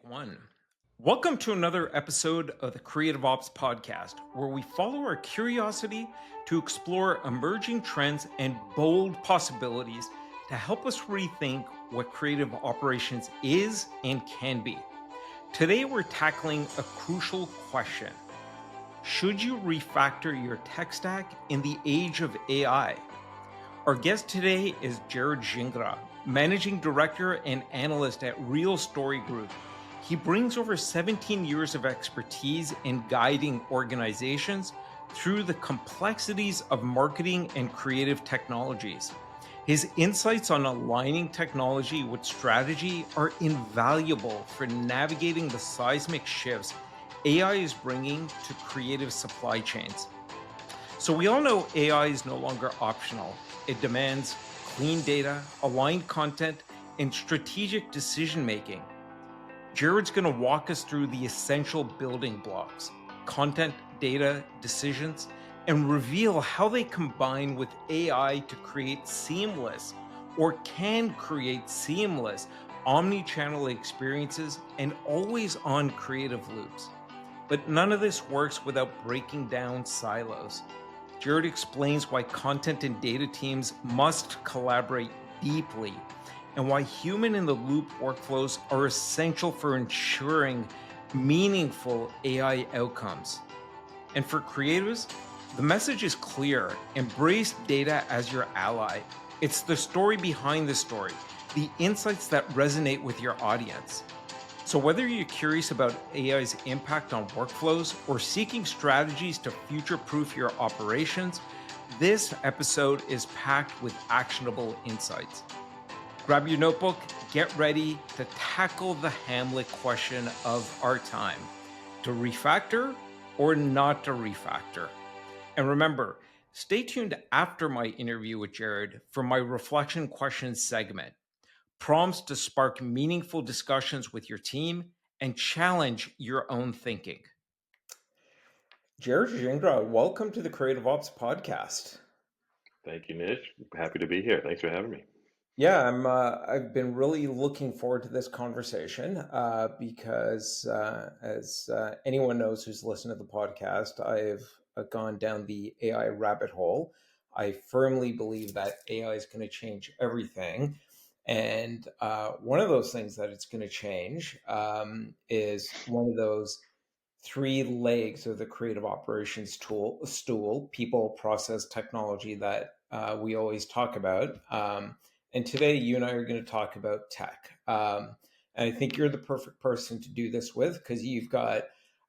One. Welcome to another episode of the Creative Ops Podcast, where we follow our curiosity to explore emerging trends and bold possibilities to help us rethink what creative operations is and can be. Today, we're tackling a crucial question. Should you refactor your tech stack in the age of AI? Our guest today is Jarrod Gingras, Managing Director and Analyst at Real Story Group. He brings over 17 years of expertise in guiding organizations through the complexities of marketing and creative technologies. His insights on aligning technology with strategy are invaluable for navigating the seismic shifts AI is bringing to creative supply chains. So we all know AI is no longer optional. It demands clean data, aligned content, and strategic decision making. Jarrod's going to walk us through the essential building blocks, content, data, decisions, and reveal how they combine with AI to create seamless or can create seamless omni-channel experiences and always on creative loops. But none of this works without breaking down silos. Jarrod explains why content and data teams must collaborate deeply and why human-in-the-loop workflows are essential for ensuring meaningful AI outcomes. And for creatives, the message is clear. Embrace data as your ally. It's the story behind the story, the insights that resonate with your audience. So whether you're curious about AI's impact on workflows or seeking strategies to future-proof your operations, this episode is packed with actionable insights. Grab your notebook, get ready to tackle the Hamlet question of our time: to refactor or not to refactor? And remember, stay tuned after my interview with Jarrod for my reflection questions segment. Prompts to spark meaningful discussions with your team and challenge your own thinking. Jarrod Gingras, welcome to the Creative Ops Podcast. Thank you, Nish. Happy to be here. Thanks for having me. Yeah, I've been really looking forward to this conversation because, as anyone knows who's listened to the podcast, I've gone down the AI rabbit hole. I firmly believe that AI is going to change everything. And one of those things that it's going to change is one of those three legs of the creative operations stool: people, process, technology, that we always talk about. And today, you and I are going to talk about tech. And I think you're the perfect person to do this with because you've got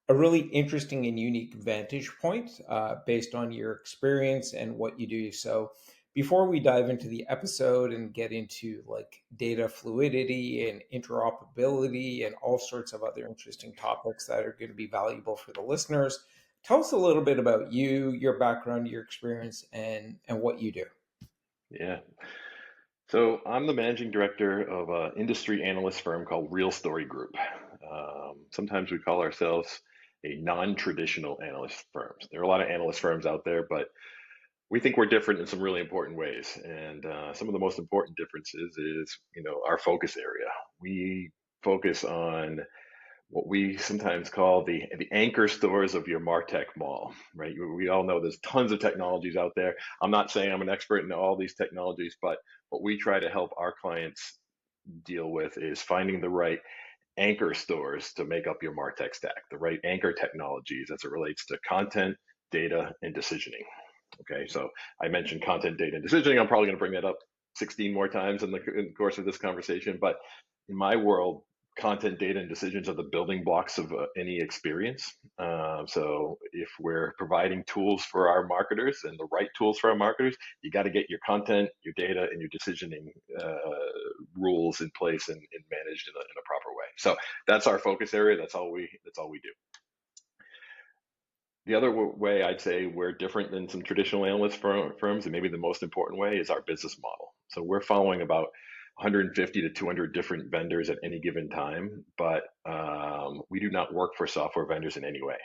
a really interesting and unique vantage point based on your experience and what you do. So before we dive into the episode and get into like data fluidity and interoperability and all sorts of other interesting topics that are going to be valuable for the listeners, tell us a little bit about you, your background, your experience, and what you do. Yeah. So I'm the managing director of an industry analyst firm called Real Story Group. Sometimes we call ourselves a non-traditional analyst firms. There are a lot of analyst firms out there, but we think we're different in some really important ways. And some of the most important differences is, our focus area. We focus on what we sometimes call the anchor stores of your MarTech mall, right? We all know there's tons of technologies out there. I'm not saying I'm an expert in all these technologies, but what we try to help our clients deal with is finding the right anchor stores to make up your MarTech stack, the right anchor technologies as it relates to content, data, and decisioning. Okay, so I mentioned content, data, and decisioning. I'm probably going to bring that up 16 more times in the course of this conversation, but in my world, content, data, and decisions are the building blocks of any experience. So if we're providing tools for our marketers and the right tools for our marketers, you got to get your content, your data, and your decisioning rules in place and managed in a proper way. So that's our focus area. That's all we do. The other way I'd say we're different than some traditional analyst firms, and maybe the most important way, is our business model. So we're following about 150 to 200 different vendors at any given time, but we do not work for software vendors in any way.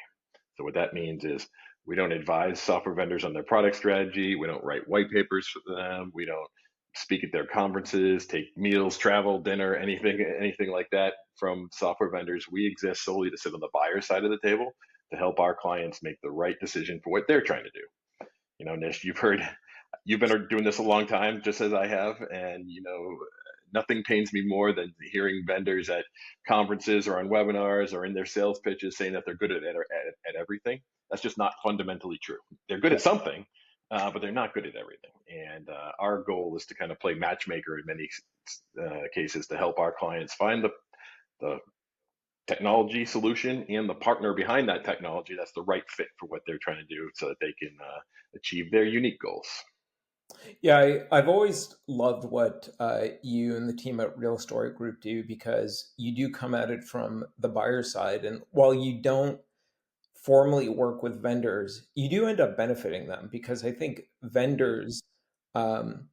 So what that means is we don't advise software vendors on their product strategy. We don't write white papers for them. We don't speak at their conferences, take meals, travel, dinner, anything like that from software vendors. We exist solely to sit on the buyer side of the table to help our clients make the right decision for what they're trying to do. Nish, you've been doing this a long time, just as I have, and nothing pains me more than hearing vendors at conferences or on webinars or in their sales pitches saying that they're good at everything. That's just not fundamentally true. They're good Yeah. at something, but they're not good at everything. And our goal is to kind of play matchmaker in many cases to help our clients find the technology solution and the partner behind that technology that's the right fit for what they're trying to do so that they can achieve their unique goals. Yeah, I've always loved what you and the team at Real Story Group do because you do come at it from the buyer side. And while you don't formally work with vendors, you do end up benefiting them because I think vendors, um,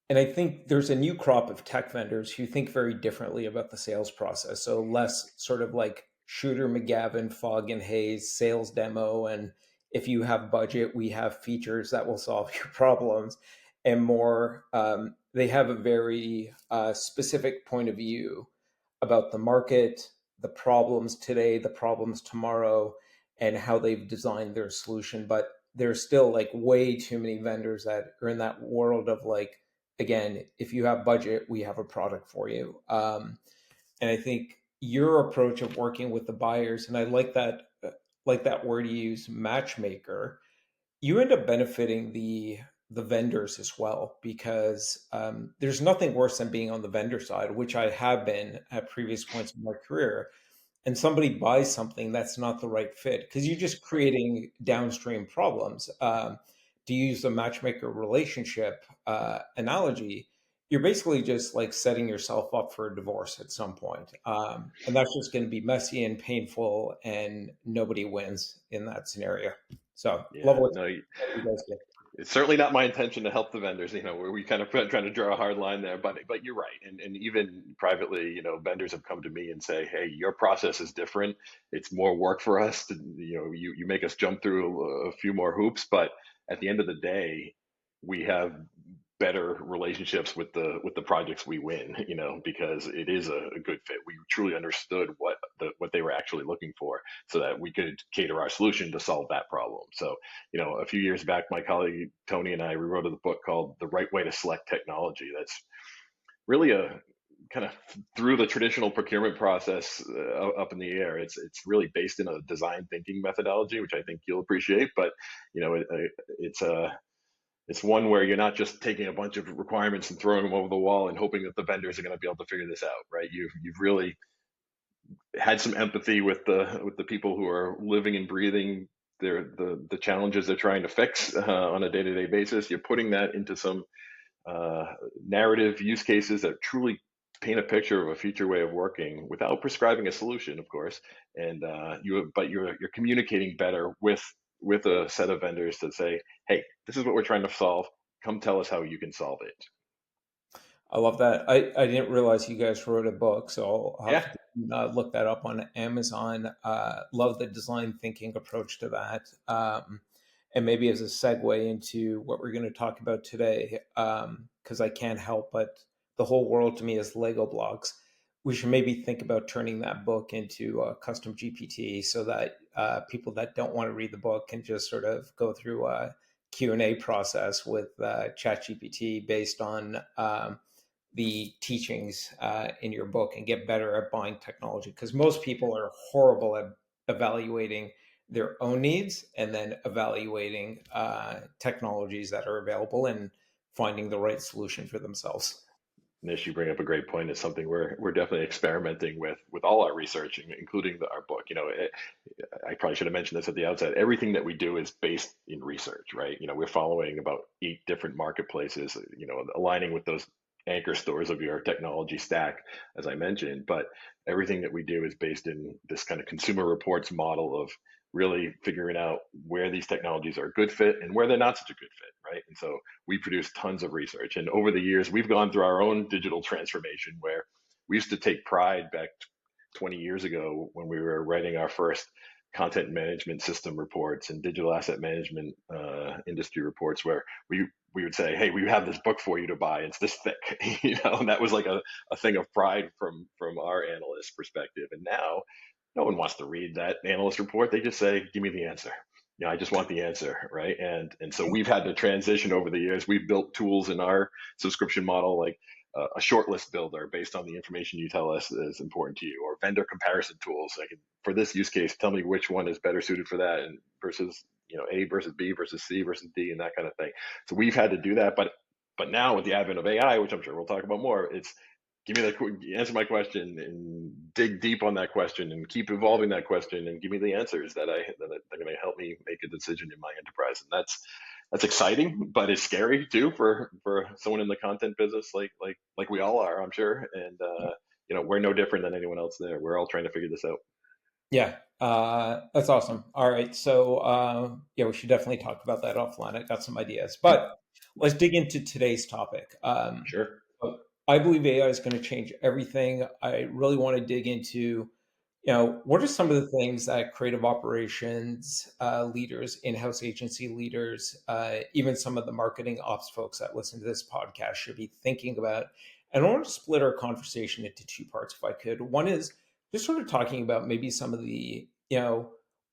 and I think there's a new crop of tech vendors who think very differently about the sales process. So less sort of like Shooter McGavin, fog and haze sales demo. And if you have budget, we have features that will solve your problems. And more, they have a very specific point of view about the market, the problems today, the problems tomorrow, and how they've designed their solution. But there's still like way too many vendors that are in that world of like, again, if you have budget, we have a product for you. And I think your approach of working with the buyers, and I like that word you use, matchmaker. You end up benefiting the vendors as well because there's nothing worse than being on the vendor side, which I have been at previous points in my career, and somebody buys something that's not the right fit because you're just Right. creating downstream problems. To use the matchmaker relationship analogy, you're basically just like setting yourself up for a divorce at some point. And that's just going to be messy and painful, and nobody wins in that scenario. So, love Yeah. what No, you guys do. it's certainly not my intention to help the vendors. Where we kind of trying to draw a hard line there, but you're right. And even privately, vendors have come to me and say, "Hey, your process is different. It's more work for us. You make us jump through a few more hoops, but at the end of the day, we have better relationships with the projects we win, because it is a good fit. We truly understood what they were actually looking for so that we could cater our solution to solve that problem. So, a few years back, my colleague Tony and I, we wrote a book called The Right Way to Select Technology. That's really a kind of through the traditional procurement process up in the air. It's really based in a design thinking methodology, which I think you'll appreciate. But it's it's one where you're not just taking a bunch of requirements and throwing them over the wall and hoping that the vendors are going to be able to figure this out, right? You've really had some empathy with the people who are living and breathing the challenges they're trying to fix on a day-to-day basis. You're putting that into some narrative use cases that truly paint a picture of a future way of working without prescribing a solution, of course. And you're communicating better with a set of vendors to say, hey, this is what we're trying to solve. Come tell us how you can solve it. I love that. I didn't realize you guys wrote a book, so I'll have Yeah. to look that up on Amazon. Love the design thinking approach to that. And maybe as a segue into what we're going to talk about today, because I can't help but the whole world to me is Lego blocks. We should maybe think about turning that book into a custom GPT so that people that don't want to read the book can just sort of go through a Q&A process with ChatGPT based on the teachings in your book and get better at buying technology because most people are horrible at evaluating their own needs and then evaluating technologies that are available and finding the right solution for themselves. Nish, you bring up a great point. It's something we're definitely experimenting with all our research, including our book. I probably should have mentioned this at the outset. Everything that we do is based in research, right? We're following about 8 different marketplaces, aligning with those anchor stores of your technology stack, as I mentioned. But everything that we do is based in this kind of consumer reports model of really figuring out where these technologies are a good fit and where they're not such a good fit, right? And so we produce tons of research. And over the years, we've gone through our own digital transformation where we used to take pride back 20 years ago when we were writing our first content management system reports and digital asset management industry reports where we would say, hey, we have this book for you to buy. It's this thick, and that was like a thing of pride from our analyst perspective. And now no one wants to read that analyst report. They just say, give me the answer. I just want the answer, right? And so we've had to transition over the years. We've built tools in our subscription model, like a shortlist builder based on the information you tell us is important to you, or vendor comparison tools. Like for this use case, tell me which one is better suited for that, and versus A versus B versus C versus D and that kind of thing. So we've had to do that, but now with the advent of AI, which I'm sure we'll talk about more, it's give me the answer my question and dig deep on that question and keep evolving that question and give me the answers that are going to help me make a decision in my enterprise. And that's exciting, but it's scary too for someone in the content business, like we all are, I'm sure. And we're no different than anyone else there. We're all trying to figure this out. Yeah, that's awesome. All right, so yeah, we should definitely talk about that offline. I got some ideas, but let's dig into today's topic. Sure. So I believe AI is going to change everything. I really want to dig into, what are some of the things that creative operations leaders, in-house agency leaders, even some of the marketing ops folks that listen to this podcast should be thinking about. And I want to split our conversation into two parts, if I could. One is just sort of talking about maybe some of the,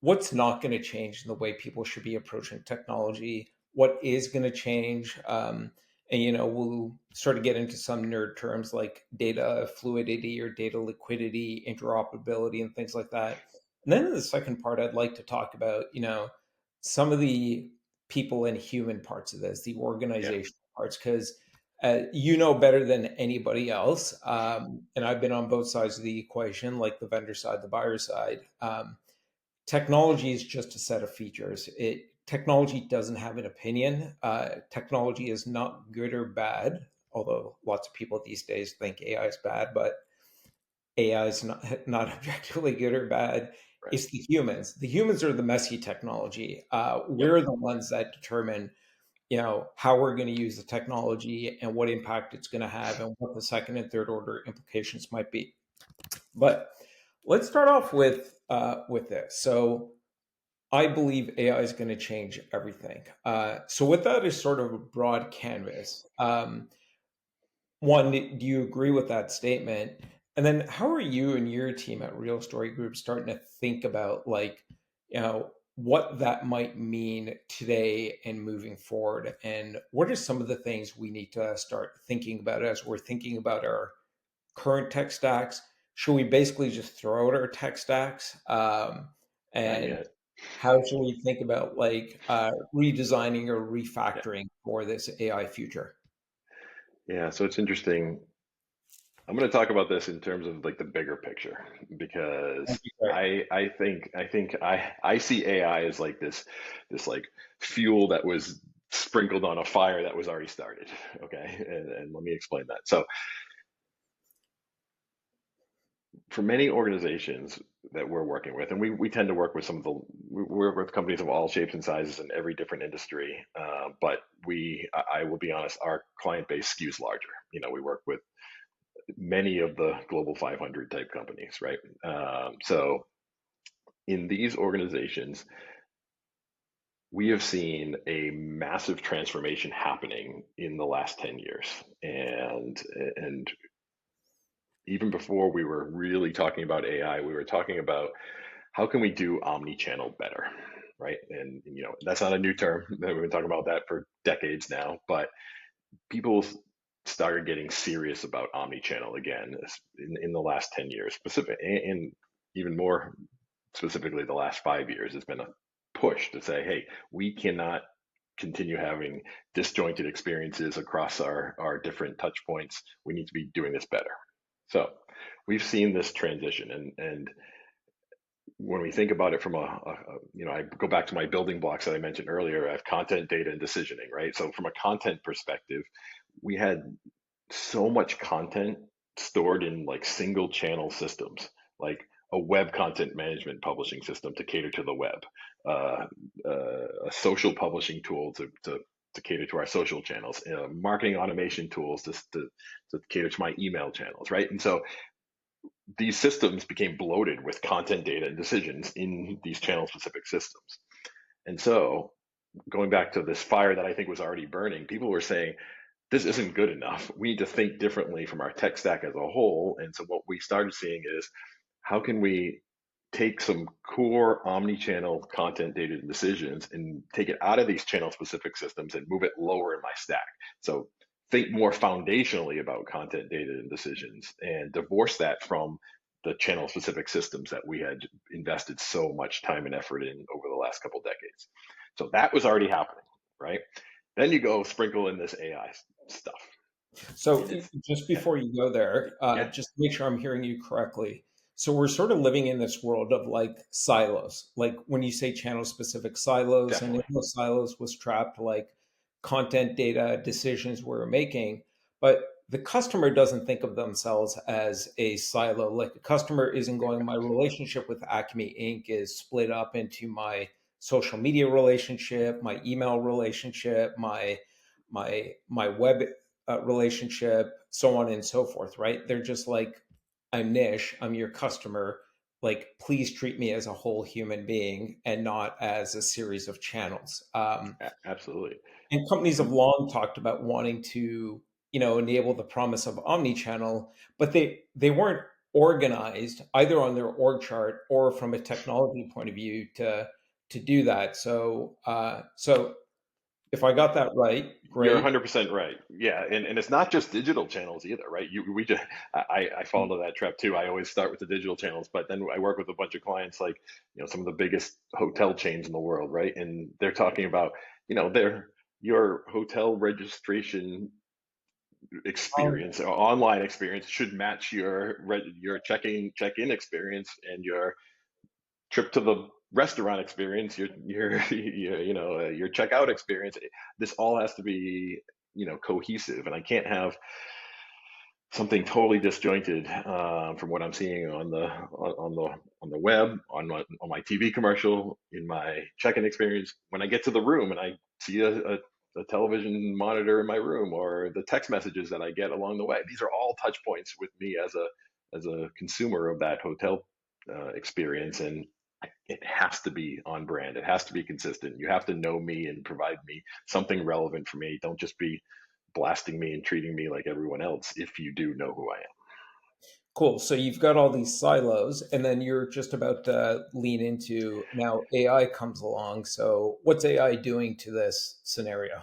what's not going to change in the way people should be approaching technology, what is going to change. And we'll sort of get into some nerd terms like data fluidity or data liquidity, interoperability, and things like that. And then in the second part, I'd like to talk about some of the people and human parts of this, the Yeah. organizational parts, because better than anybody else, and I've been on both sides of the equation, like the vendor side, the buyer side. Technology is just a set of features. Technology doesn't have an opinion. Technology is not good or bad, although lots of people these days think AI is bad, but AI is not objectively good or bad. Right. It's the humans. The humans are the messy technology. Yep. We're the ones that determine how we're going to use the technology and what impact it's going to have and what the second and third order implications might be. But let's start off with this. So I believe AI is going to change everything. So with that is sort of a broad canvas. One, do you agree with that statement? And then how are you and your team at Real Story Group starting to think about what that might mean today and moving forward? And what are some of the things we need to start thinking about as we're thinking about our current tech stacks? Should we basically just throw out our tech stacks? Not And yet. how should we think about redesigning or Yeah. refactoring for this AI future? Yeah. So it's interesting. I'm going to talk about this in terms of like the bigger picture because That'd be great. I see AI as like this like fuel that was sprinkled on a fire that was already started. Okay, and let me explain that. So for many organizations that we're working with, and we tend to work with we work with companies of all shapes and sizes in every different industry. But I will be honest, our client base skews larger. We work with many of the global 500 type companies, right? So in these organizations, we have seen a massive transformation happening in the last 10 years. And even before we were really talking about AI, we were talking about how can we do omni-channel better, right? And that's not a new term. We've been talking about that for decades now, but people started getting serious about omni-channel again in the last 10 years, specific, and even more specifically the last 5 years has been a push to say, hey, we cannot continue having disjointed experiences across our different touch points. We need to be doing this better. So we've seen this transition, and when we think about it from I go back to my building blocks that I mentioned earlier. I have content, data, and decisioning, right? So from a content perspective, we had so much content stored in like single channel systems, like a web content management publishing system to cater to the web, a social publishing tool to cater to our social channels, marketing automation tools to cater to my email channels, right? And so these systems became bloated with content data and decisions in these channel specific systems. And so, going back to this fire that I think was already burning, people were saying, this isn't good enough. We need to think differently from our tech stack as a whole. And so, what we started seeing is, how can we take some core omni-channel content data and decisions and take it out of these channel specific systems and move it lower in my stack? So think more foundationally about content data and decisions and divorce that from the channel specific systems that we had invested so much time and effort in over the last couple decades. So that was already happening, right? Then you go sprinkle in this AI stuff. So And it's, just yeah, before you go there, yeah, just to make sure I'm hearing you correctly. So we're sort of living in this world of like silos. Like when you say channel specific silos, and in definitely. those silos was trapped like content data decisions we're making, but the customer doesn't think of themselves as a silo. Like a customer isn't going, my relationship with Acme Inc. is split up into my social media relationship, my email relationship, my web relationship, so on and so forth, right? They're just like, I'm Nish, I'm your customer. Like, please treat me as a whole human being and not as a series of channels. Absolutely. And companies have And long talked about wanting to, enable the promise of omni-channel, but they weren't organized either on their org chart or from a technology point of view to do that. So if I got that right, you're great. 100% right. Yeah, and it's not just digital channels either, right? We just I fall into that trap too. I always start with the digital channels, but then I work with a bunch of clients like some of the biggest hotel chains in the world, right? And they're talking about their your hotel registration Um, experience or online experience should match your check-in experience and your trip to the restaurant experience, your checkout experience. This all has to be cohesive, and I can't have something totally disjointed from what I'm seeing on the web, on my TV commercial, in my check-in experience. When I get to the room and I see a television monitor in my room, or the text messages that I get along the way, these are all touch points with me as a consumer of that hotel experience, and it has to be on brand. It has to be consistent. You have to know me and provide me something relevant for me. Don't just be blasting me and treating me like everyone else if you do know who I am. Cool. So you've got all these silos, and then you're just about to lean into now AI comes along. So what's AI doing to this scenario?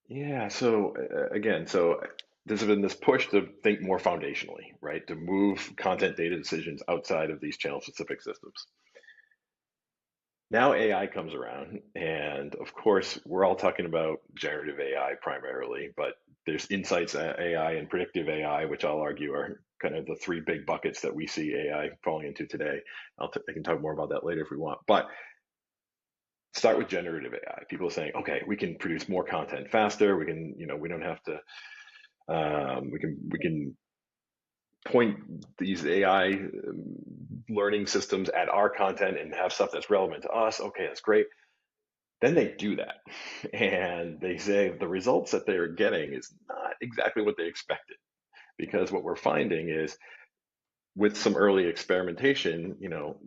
Yeah. So again, there's been this push to think more foundationally, right? To move content data decisions outside of these channel specific systems. Now AI comes around, and of course, we're all talking about generative AI primarily, but there's insights AI and predictive AI, which I'll argue are kind of the three big buckets that we see AI falling into today. I can talk more about that later if we want, but start with generative AI. People are saying, okay, we can produce more content faster. We can, we don't have to. We can point these AI learning systems at our content and have stuff that's relevant to us. Okay, that's great. Then they do that, and they say the results that they're getting is not exactly what they expected, because what we're finding is, with some early experimentation,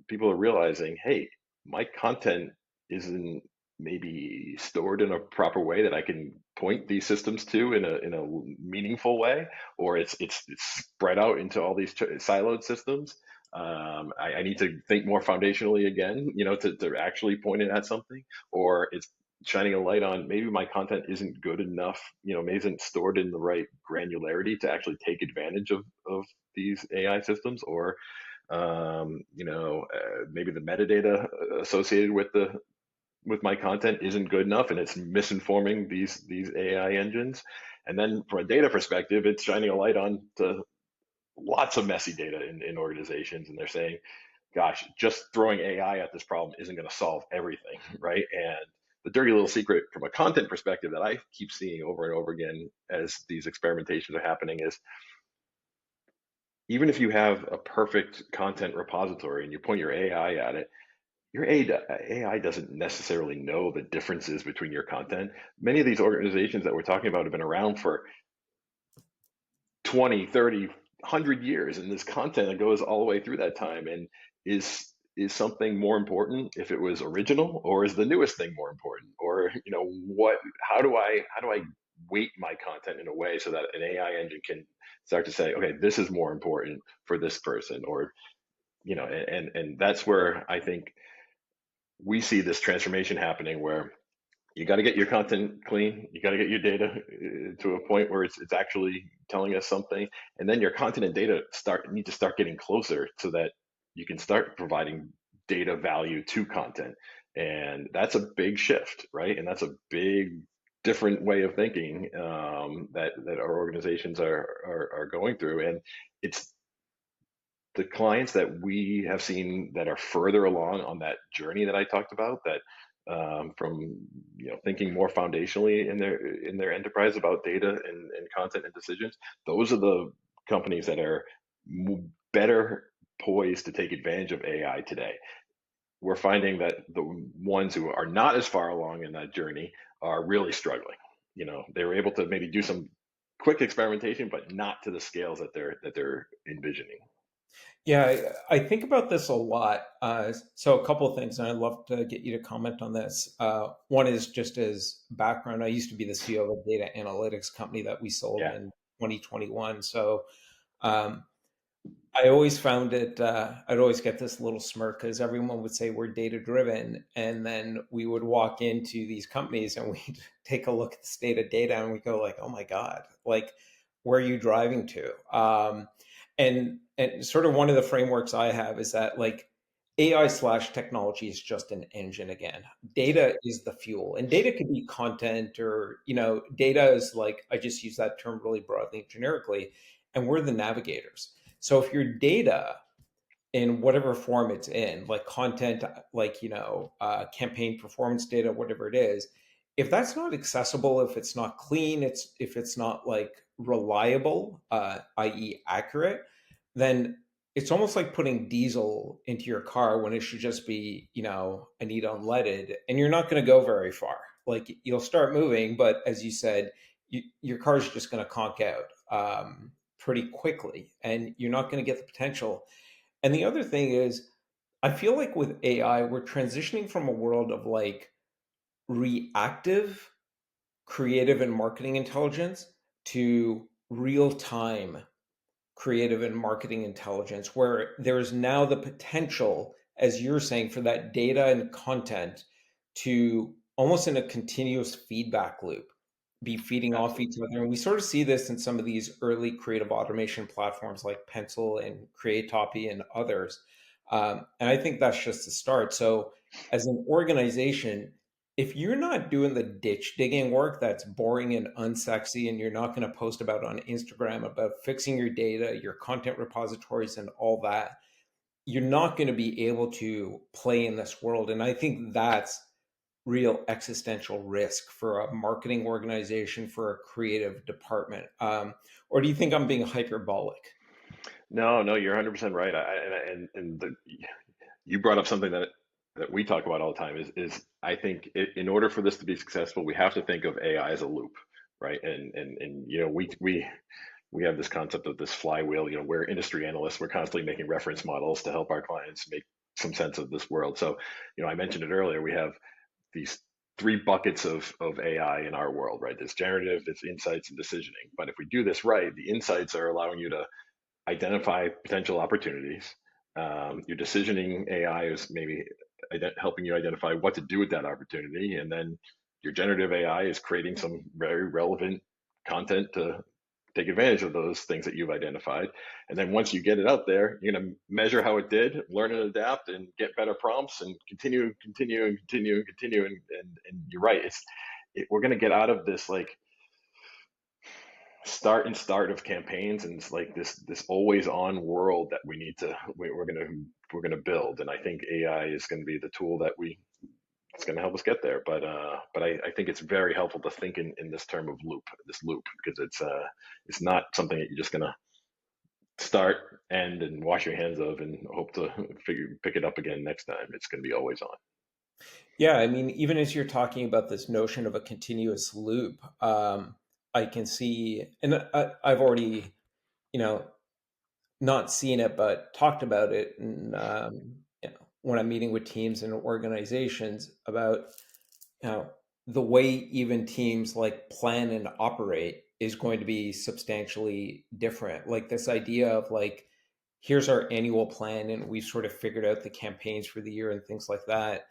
people are realizing, hey, my content isn't maybe stored in a proper way that I can point these systems to in a meaningful way, or it's spread out into all these siloed systems. I need to think more foundationally again, to actually point it at something, or it's shining a light on maybe my content isn't good enough, maybe isn't stored in the right granularity to actually take advantage of these AI systems, or maybe the metadata associated with my content isn't good enough, and it's misinforming these AI engines. And then from a data perspective, it's shining a light on to lots of messy data in organizations, and they're saying, "Gosh, just throwing AI at this problem isn't going to solve everything, right?" And the dirty little secret from a content perspective that I keep seeing over and over again as these experimentations are happening is, even if you have a perfect content repository and you point your AI at it, your AI doesn't necessarily know the differences between your content. Many of these organizations that we're talking about have been around for 20, 30, 100 years, and this content that goes all the way through that time. And is something more important if it was original, or is the newest thing more important? Or what? How do I weight my content in a way so that an AI engine can start to say, okay, this is more important for this person, or and that's where I think we see this transformation happening, where you got to get your content clean. You got to get your data to a point where it's actually telling us something, and then your content and data need to start getting closer so that you can start providing data value to content. And that's a big shift, right? And that's a big different way of thinking, that our organizations are going through. And it's the clients that we have seen that are further along on that journey that I talked about, that from thinking more foundationally in their enterprise about data and content and decisions, those are the companies that are better poised to take advantage of AI today. We're finding that the ones who are not as far along in that journey are really struggling. They were able to maybe do some quick experimentation, but not to the scales that they're envisioning. Yeah, I think about this a lot. So a couple of things, and I'd love to get you to comment on this. One is just as background. I used to be the CEO of a data analytics company that we sold Yeah, in 2021. So um, I always found it, I'd always get this little smirk because everyone would say we're data driven. And then we would walk into these companies and we'd take a look at the state of data and we go like, oh my God, like, where are you driving to? And sort of one of the frameworks I have is that like AI/technology is just an engine again. Data is the fuel, and data could be content or, data is like, I just use that term really broadly and generically, and we're the navigators. So if your data in whatever form it's in, like content, like, campaign performance data, whatever it is, if that's not accessible, if it's not clean, if it's not like reliable, i.e. accurate, then it's almost like putting diesel into your car when it should just be, I need unleaded, and you're not going to go very far. Like, you'll start moving, but as you said, your car's just going to conk out pretty quickly, and you're not going to get the potential. And the other thing is, I feel like with AI, we're transitioning from a world of like reactive creative and marketing intelligence to real time creative and marketing intelligence, where there is now the potential, as you're saying, for that data and content to almost in a continuous feedback loop be feeding off each absolutely. other. And we sort of see this in some of these early creative automation platforms like Pencil and Creatopy and others. And I think that's just the start. So, as an organization, if you're not doing the ditch digging work that's boring and unsexy, and you're not going to post about on Instagram about fixing your data, your content repositories, and all that, you're not going to be able to play in this world. And I think that's real existential risk for a marketing organization, for a creative department. Or do you think I'm being hyperbolic? No, no, you're 100% right. You brought up something that we talk about all the time, is I think in order for this to be successful, we have to think of AI as a loop, right? And we have this concept of this flywheel. We're industry analysts. We're constantly making reference models to help our clients make some sense of this world. So, I mentioned it earlier. We have these three buckets of AI in our world, right? There's generative, there's insights, and decisioning. But if we do this right, the insights are allowing you to identify potential opportunities. Your decisioning AI is maybe helping you identify what to do with that opportunity. And then your generative AI is creating some very relevant content to take advantage of those things that you've identified. And then once you get it out there, you're going to measure how it did, learn and adapt, and get better prompts, and continue and continue and continue and continue. And you're right. We're going to get out of this like start of campaigns, and it's like this always on world that we're gonna build. And I think AI is going to be the tool that we it's going to help us get there. But I think it's very helpful to think in this loop, because it's not something that you're just going to start, end, and wash your hands of and hope to pick it up again next time. It's going to be always on. Yeah, I mean, even as you're talking about this notion of a continuous loop, I can see, and I've already, you know, not seen it, but talked about it, and when I'm meeting with teams and organizations about you know, the way even teams like plan and operate is going to be substantially different. Like this idea of like, here's our annual plan, and we've sort of figured out the campaigns for the year and things like that.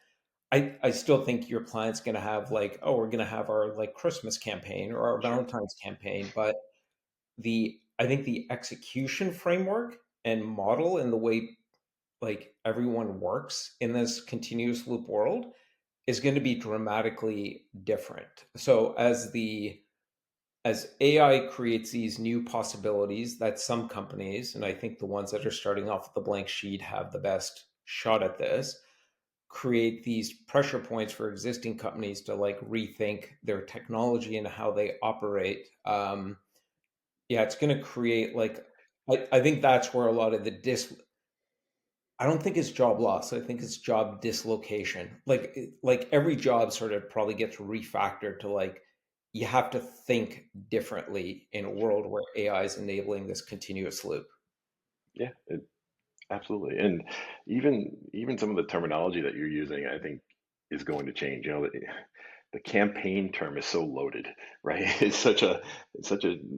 I still think your plan's going to have like, oh, we're going to have our like Christmas campaign or our Sure. Valentine's campaign, but I think the execution framework and model and the way like everyone works in this continuous loop world is going to be dramatically different. So as AI creates these new possibilities that some companies, and I think the ones that are starting off with the blank sheet have the best shot at this, create these pressure points for existing companies to like rethink their technology and how they operate. Yeah, it's going to create like I think that's where a lot of the I don't think it's job loss. I think it's job dislocation. Like every job sort of probably gets refactored to like you have to think differently in a world where AI is enabling this continuous loop. Yeah, absolutely. And even some of the terminology that you're using, I think, is going to change. The campaign term is so loaded, right? It's such a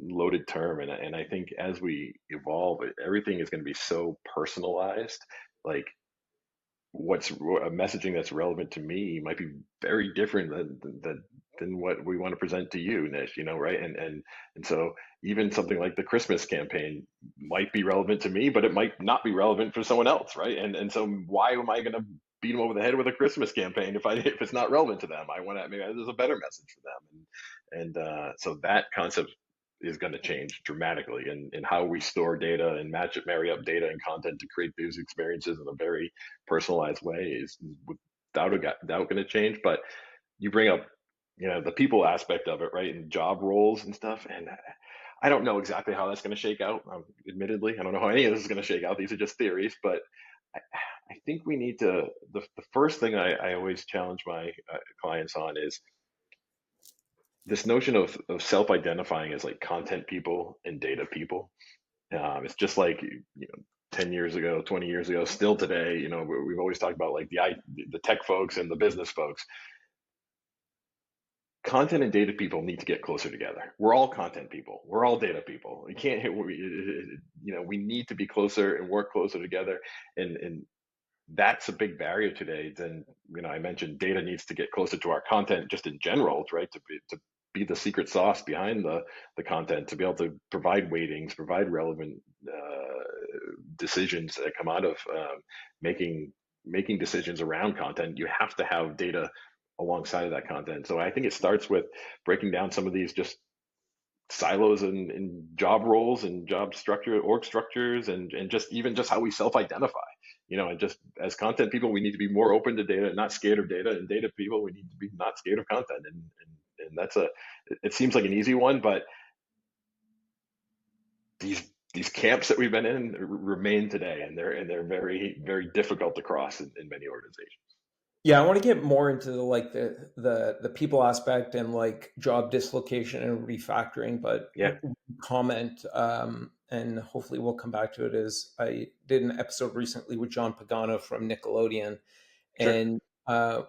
loaded term, and I think as we evolve, everything is going to be so personalized. Like what's a messaging that's relevant to me might be very different than what we want to present to you, Nish, right? And so even something like the Christmas campaign might be relevant to me, but it might not be relevant for someone else, right? And so why am I going to beat them over the head with a Christmas campaign if it's not relevant to them? I want to maybe there's a better message for them, and so that concept is going to change dramatically in how we store data and match it, marry up data and content to create these experiences in a very personalized way is without a doubt going to change. But you bring up, the people aspect of it, right? And job roles and stuff. And I don't know exactly how that's going to shake out. Admittedly, I don't know how any of this is going to shake out. These are just theories, but I, I think we need to. The first thing I always challenge my clients on is this notion of self-identifying as like content people and data people. It's just like 10 years ago, 20 years ago, still today. We've always talked about like the tech folks and the business folks. Content and data people need to get closer together. We're all content people. We're all data people. We can't hit. We need to be closer and work closer together. And that's a big barrier today. Then I mentioned data needs to get closer to our content just in general, right? To be the secret sauce behind the content, to be able to provide weightings, provide relevant decisions that come out of making decisions around content. You have to have data alongside of that content. So I think it starts with breaking down some of these just silos in job roles and job structure, org structures, and just even just how we self-identify. And just as content people, we need to be more open to data and not scared of data. And data people, we need to be not scared of content. And that's it seems like an easy one, but these camps that we've been in remain today, and they're very very difficult to cross in many organizations. Yeah, I want to get more into the people aspect and like job dislocation and refactoring, but Yeah, comment and hopefully we'll come back to it. Is I did an episode recently with John Pagano from Nickelodeon, sure. and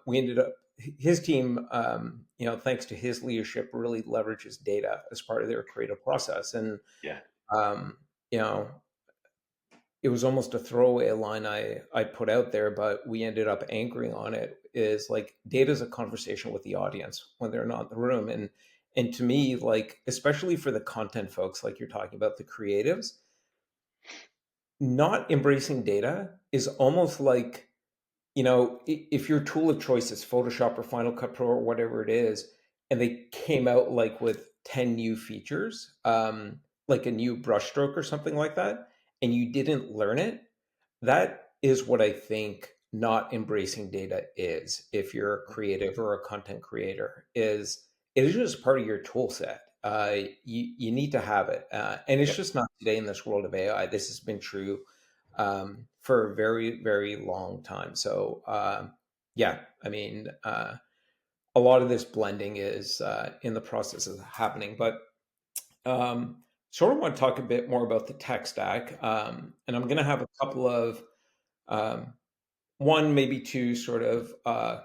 we ended up his team, thanks to his leadership, really leverages data as part of their creative process, and Yeah, um, you know it was almost a throwaway line I put out there, but we ended up anchoring on it. Is like data is a conversation with the audience when they're not in the room, and to me, like especially for the content folks, like you're talking about the creatives, not embracing data is almost like if your tool of choice is Photoshop or Final Cut Pro or whatever it is, and they came out like with 10 new features, like a new brushstroke or something like that, and you didn't learn it, that is what I think not embracing data is. If you're a creative or a content creator, is it is just part of your tool set. You need to have it, and it's yeah. just not today in this world of AI. This has been true for a very, very long time. So, yeah, I mean, a lot of this blending is in the process of happening. But um, sort of want to talk a bit more about the tech stack, and I'm going to have a couple of um, one, maybe two sort of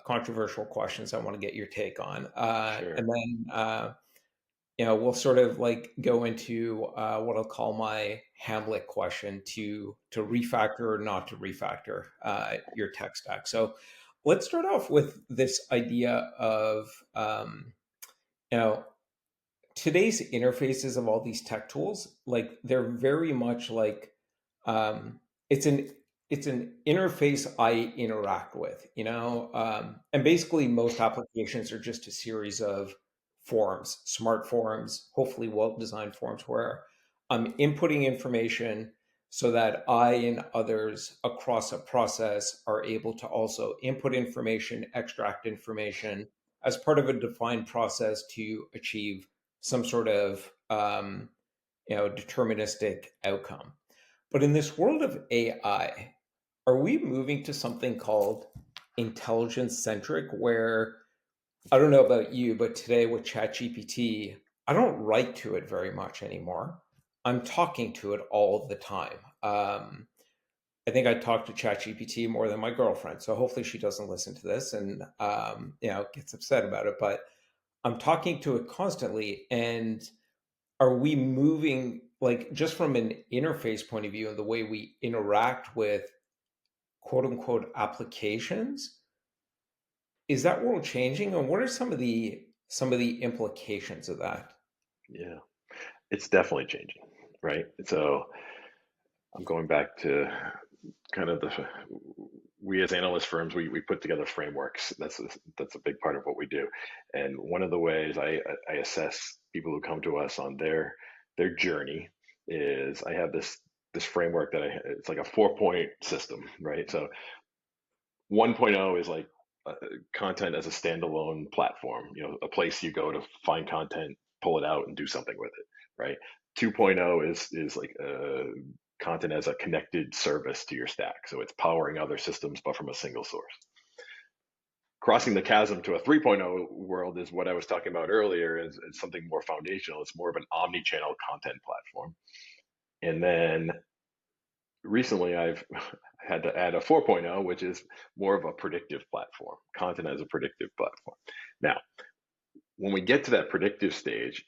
controversial questions I want to get your take on, Sure. and then we'll sort of like go into what I'll call my Hamlet question to refactor or not to refactor your tech stack. So let's start off with this idea of you know today's interfaces of all these tech tools, like they're very much like um, it's an it's an interface I interact with, and basically most applications are just a series of forms, smart forms, hopefully well-designed forms where I'm inputting information so that I and others across a process are able to also input information, extract information as part of a defined process to achieve some sort of deterministic outcome. But in this world of AI, are we moving to something called intelligence centric, where I don't know about you, but today with ChatGPT, I don't write to it very much anymore. I'm talking to it all the time. I think I talk to ChatGPT more than my girlfriend, so hopefully she doesn't listen to this and gets upset about it. But I'm talking to it constantly, and are we moving, like, just from an interface point of view and the way we interact with quote unquote applications, is that world changing, and what are some of the implications of that? Yeah, it's definitely changing, right? So I'm going back to kind of we as analyst firms, we put together frameworks. That's a big part of what we do. And one of the ways I assess people who come to us on their journey is I have this framework that it's like a 4-point system, right? So 1.0 is like uh, content as a standalone platform, a place you go to find content, pull it out, and do something with it, right? 2.0 is like content as a connected service to your stack. So it's powering other systems, but from a single source. Crossing the chasm to a 3.0 world is what I was talking about earlier, is something more foundational. It's more of an omni-channel content platform. And then recently I've had to add a 4.0, which is more of a predictive platform, content as a predictive platform. Now, when we get to that predictive stage,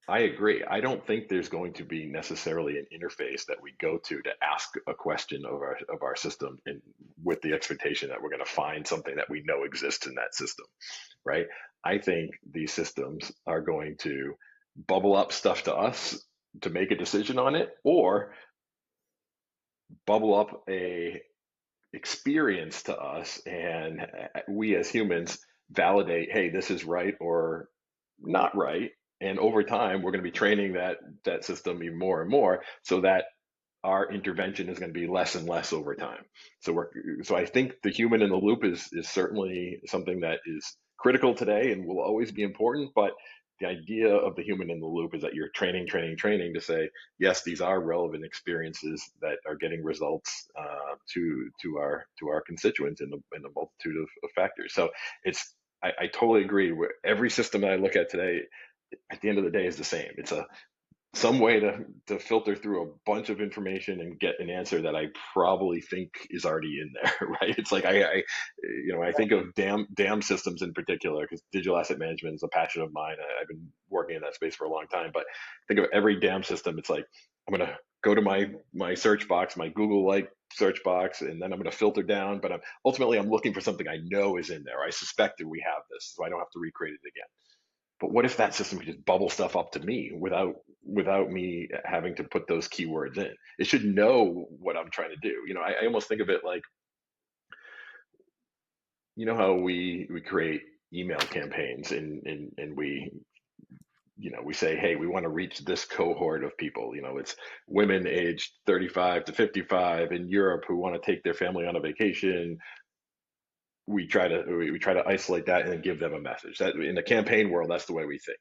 I agree. I don't think there's going to be necessarily an interface that we go to ask a question of our system, and with the expectation that we're going to find something that we know exists in that system, right? I think these systems are going to bubble up stuff to us to make a decision on it, or bubble up a experience to us, and we as humans validate, hey, this is right or not right. And over time we're going to be training that system even more and more, so that our intervention is going to be less and less over time. So I think the human in the loop is certainly something that is critical today and will always be important. But the idea of the human in the loop is that you're training to say, yes, these are relevant experiences that are getting results to our constituents in the multitude of factors. So I totally agree. Every system that I look at today, at the end of the day, is the same. It's some way to filter through a bunch of information and get an answer that I probably think is already in there, right? It's like I think of dam systems in particular, because digital asset management is a passion of mine. I've been working in that space for a long time, but think of every dam system. It's like I'm gonna go to my search box, my Google like search box, and then I'm going to filter down. But I'm looking for something I know is in there. I suspect that we have this, so I don't have to recreate it again. But what if that system could just bubble stuff up to me without me having to put those keywords in? It should know what I'm trying to do. I almost think of it like, how we create email campaigns, and we say, hey, we want to reach this cohort of people. It's women aged 35 to 55 in Europe who want to take their family on a vacation. We try to isolate that and then give them a message. That in the campaign world, that's the way we think.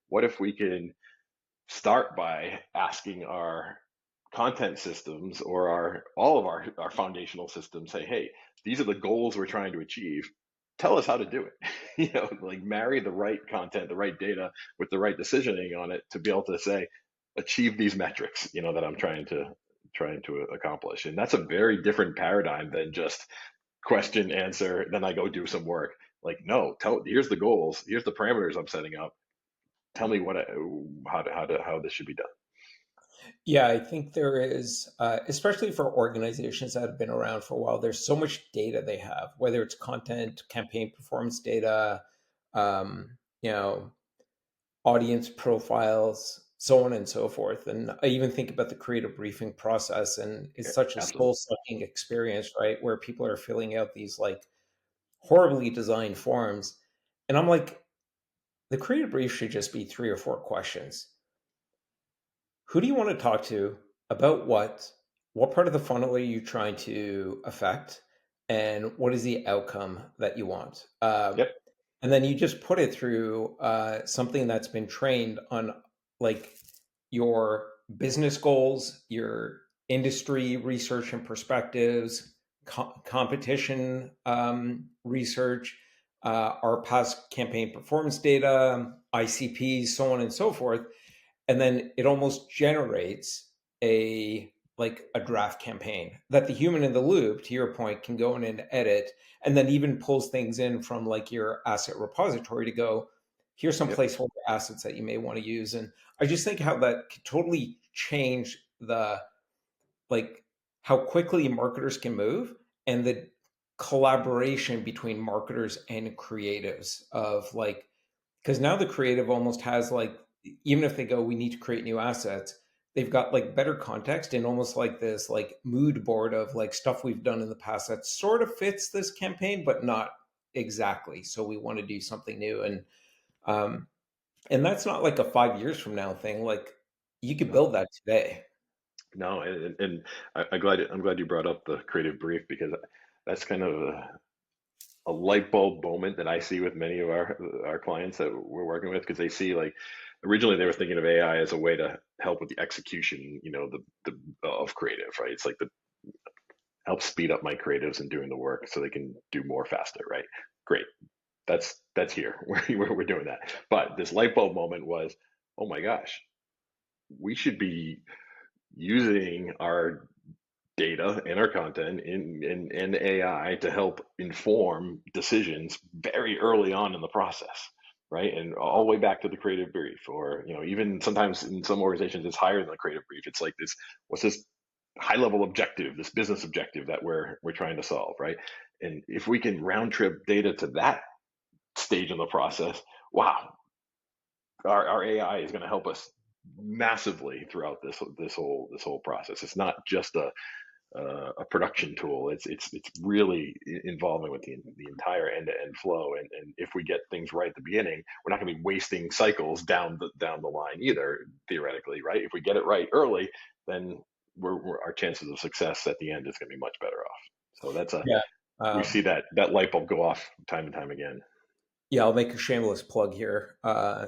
What if we can start by asking our content systems, or all of our foundational systems, say, hey, these are the goals we're trying to achieve. tell us how to do it. Like marry the right content, the right data with the right decisioning on it to be able to say, achieve these metrics, that I'm trying to accomplish. And that's a very different paradigm than just question, answer, then I go do some work. Like, no, here's the goals, here's the parameters I'm setting up. Tell me how this should be done. Yeah, I think there is, especially for organizations that have been around for a while, there's so much data they have, whether it's content, campaign performance data, you know, audience profiles, so on and so forth. And I even think about the creative briefing process, and Yeah, it's such a absolutely. soul-sucking experience, right? Where people are filling out these like horribly designed forms. And I'm like, the creative brief should just be three or four questions. Who do you want to talk to about what? What part of the funnel are you trying to affect? And what is the outcome that you want? Yep. And then you just put it through something that's been trained on like your business goals, your industry research and perspectives, competition research, our past campaign performance data, ICPs, so on and so forth, and then it almost generates a like a draft campaign that the human in the loop, to your point, can go in and edit, and then even pulls things in from like your asset repository to go, here's some Yep. placeholder assets that you may want to use. And I just think how that could totally change the like how quickly marketers can move, and the collaboration between marketers and creatives of like, because now the creative almost has like, even if they go, we need to create new assets, they've got like better context and almost like this like mood board of like stuff we've done in the past that sort of fits this campaign but not exactly, so we want to do something new. Um and that's not like a 5 years from now thing, like you could No. build that today. No, and I'm glad you brought up the creative brief, because that's kind of a light bulb moment that I see with many of our clients that we're working with, because they see, like, originally they were thinking of AI as a way to help with the execution, the of creative, right? It's like the help speed up my creatives and doing the work so they can do more faster, right? Great. That's here. We're doing that. But this light bulb moment was, oh my gosh, we should be using our data and our content in AI to help inform decisions very early on in the process, right? And all the way back to the creative brief, or even sometimes in some organizations it's higher than the creative brief. It's like this, what's this high level objective, this business objective that we're trying to solve, right? And if we can round trip data to that stage in the process, wow, our AI is going to help us massively throughout this whole process. It's not just a production tool. It's really involving with the entire end to end flow. And if we get things right at the beginning, we're not going to be wasting cycles down the line either. Theoretically, right? If we get it right early, then our chances of success at the end is going to be much better off. So Yeah. we um see that light bulb go off time and time again. Yeah, I'll make a shameless plug here,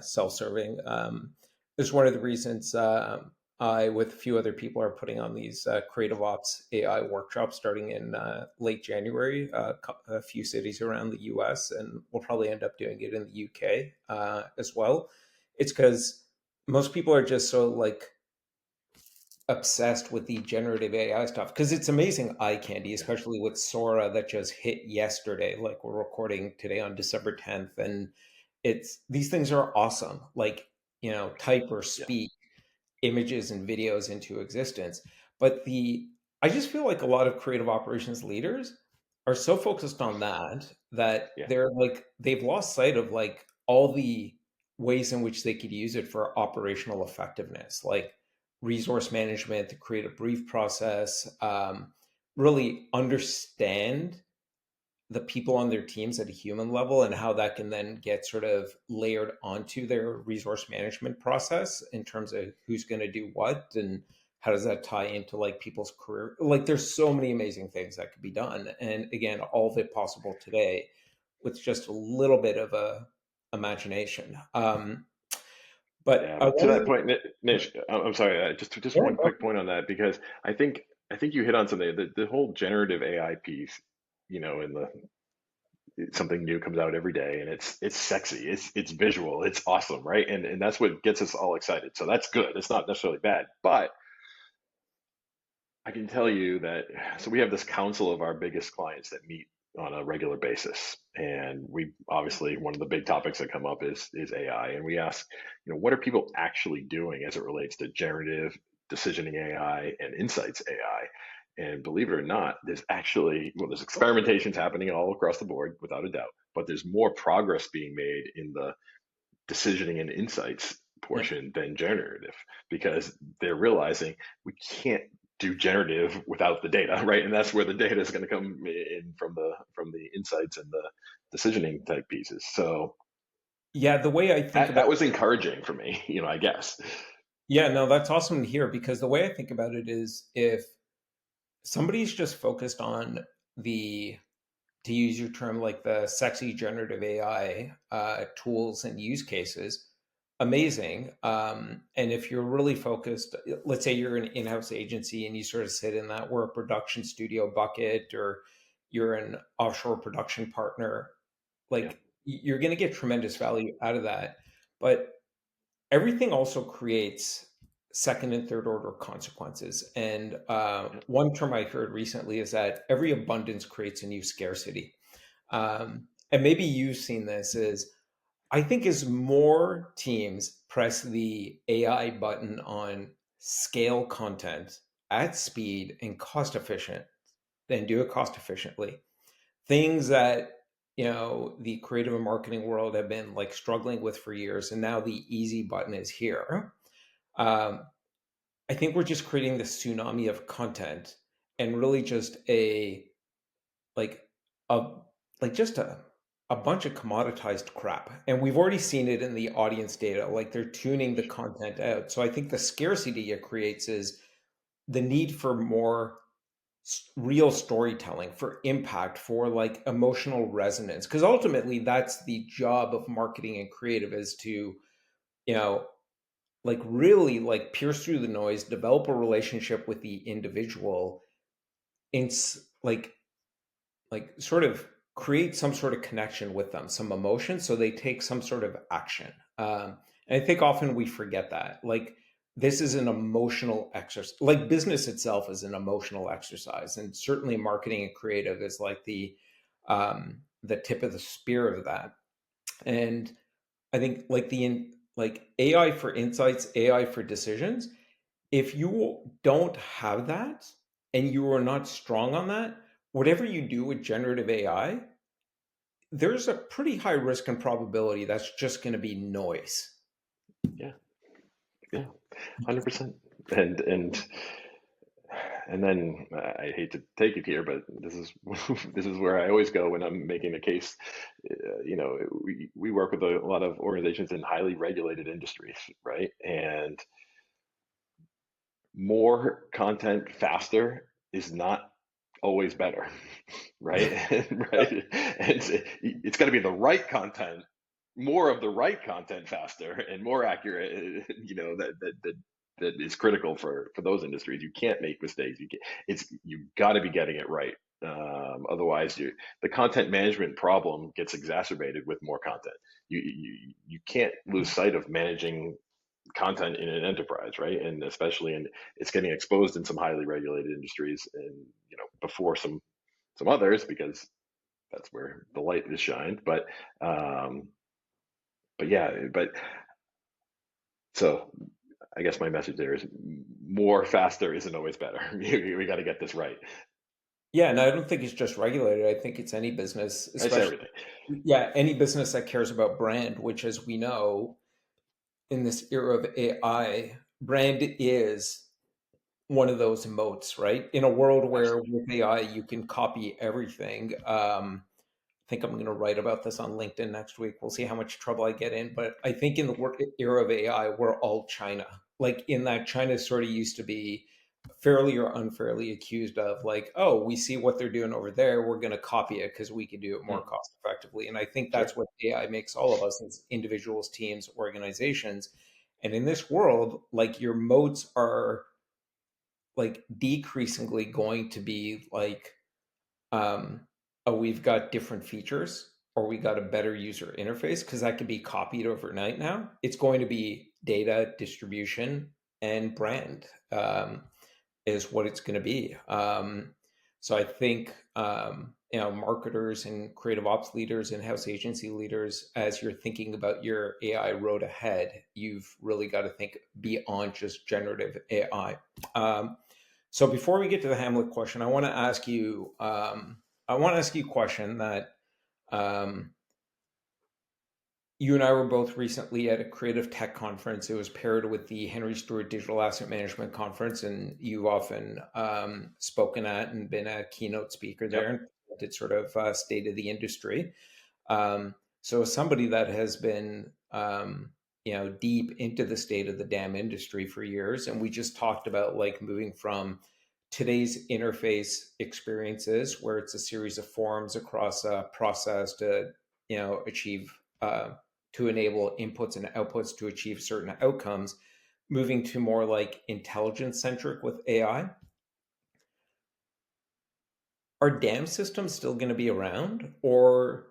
self-serving. It's one of the reasons I, with a few other people, are putting on these creative ops AI workshops starting in late January, a few cities around the US, and we'll probably end up doing it in the UK as well. It's because most people are just so like obsessed with the generative AI stuff because it's amazing eye candy, Yeah, especially with Sora that just hit yesterday. Like we're recording today on December 10th, and it's these things are awesome. Like, type or yeah, speak images and videos into existence. But I just feel like a lot of creative operations leaders are so focused on that yeah. they're like they've lost sight of like all the ways in which they could use it for operational effectiveness, like resource management, the creative brief process, really understand the people on their teams at a human level and how that can then get sort of layered onto their resource management process in terms of who's going to do what and how does that tie into like people's career. Like there's so many amazing things that could be done, and again, all of it possible today with just a little bit of a imagination. But Yeah, I but to that wanted point, Nish, I'm sorry, just one quick point on that, because I think you hit on something. The whole generative AI piece, in the something new comes out every day, and it's sexy, it's visual, it's awesome, right? And that's what gets us all excited. So that's good. It's not necessarily bad, but I can tell you that so we have this council of our biggest clients that meet on a regular basis. And we obviously one of the big topics that come up is AI. And we ask, what are people actually doing as it relates to generative decisioning AI and insights AI? And believe it or not, there's actually there's experimentations happening all across the board without a doubt, but there's more progress being made in the decisioning and insights Yeah. portion than generative because they're realizing we can't do generative without the data, right? And that's where the data is going to come in from the insights and the decisioning type pieces. So Yeah, the way I think about that was encouraging for me, I guess. yeah, no, that's awesome to hear because the way I think about it is if somebody's just focused on the, to use your term, like the sexy generative AI tools and use cases, amazing. And if you're really focused, let's say you're an in-house agency and you sort of sit in that, we're a production studio bucket, or you're an offshore production partner, Yeah. like you're going to get tremendous value out of that. But everything also creates second and third order consequences. And Yeah. one term I heard recently is that every abundance creates a new scarcity. And maybe you've seen this is I think as more teams press the AI button on scale content at speed and cost efficient, then do it cost efficiently. Things that the creative and marketing world have been like struggling with for years, and now the easy button is here. Um, I think we're just creating this tsunami of content and really just like a just a bunch of commoditized crap. And we've already seen it in the audience data, like they're tuning the content out. So I think the scarcity it creates is the need for more real storytelling, for impact, for like emotional resonance, because ultimately that's the job of marketing and creative, is to you know like really like pierce through the noise, develop a relationship with the individual, in like sort of create some sort of connection with them, some emotion, so they take some sort of action. And I think often we forget that. Like this is an emotional exercise. Like business itself is an emotional exercise, and certainly marketing and creative is like the tip of the spear of that. And I think like like AI for insights, AI for decisions, if you don't have that and you are not strong on that, whatever you do with generative AI, there's a pretty high risk and probability that's just going to be noise. Yeah. Yeah. 100%. And and then I hate to take it here, but this is this is where I always go when I'm making a case. We work with a lot of organizations in highly regulated industries, right? And more content faster is not always better, right? Right? And it's got to be the right content, more of the right content faster and more accurate. That is critical for those industries. You can't make mistakes. You've got to be getting it right. Otherwise, the content management problem gets exacerbated with more content. You can't lose sight of managing content in an enterprise, right? And especially it's getting exposed in some highly regulated industries, and before some others because that's where the light is shined. Um, but yeah, but so I guess my message there is more faster isn't always better. We got to get this right. Yeah, and I don't think it's just regulated. I think it's any business, It's especially everything. yeah, any business that cares about brand, which, as we know, in this era of AI, brand is one of those moats, right? In a world where Absolutely. with AI you can copy everything. I think I'm going to write about this on LinkedIn next week. We'll see how much trouble I get in. But I think in the era of AI, we're all China. Like in that China sort of used to be fairly or unfairly accused of like, oh, we see what they're doing over there. We're going to copy it because we can do it more Hmm. cost effectively. And I think that's Sure. what AI makes all of us as individuals, teams, organizations. And in this world, like your moats are like decreasingly going to be like um, oh, we've got different features or we got a better user interface, because that could be copied overnight now. It's going to be data distribution and brand, is what it's going to be. So I think, marketers and creative ops leaders and house agency leaders, as you're thinking about your AI road ahead, you've really got to think beyond just generative AI. So before we get to the Hamlet question, I want to ask you. I want to ask you a question that, um, you and I were both recently at a creative tech conference. It was paired with the Henry Stewart Digital Asset Management Conference, and you've often spoken at and been a keynote speaker there Yep. and did sort of state of the industry. So, as somebody that has been, deep into the state of the damn industry for years, and we just talked about like moving from today's interface experiences, where it's a series of forms across a process to, achieve, to enable inputs and outputs to achieve certain outcomes, moving to more like intelligence centric with AI. Are dam systems still going to be around, or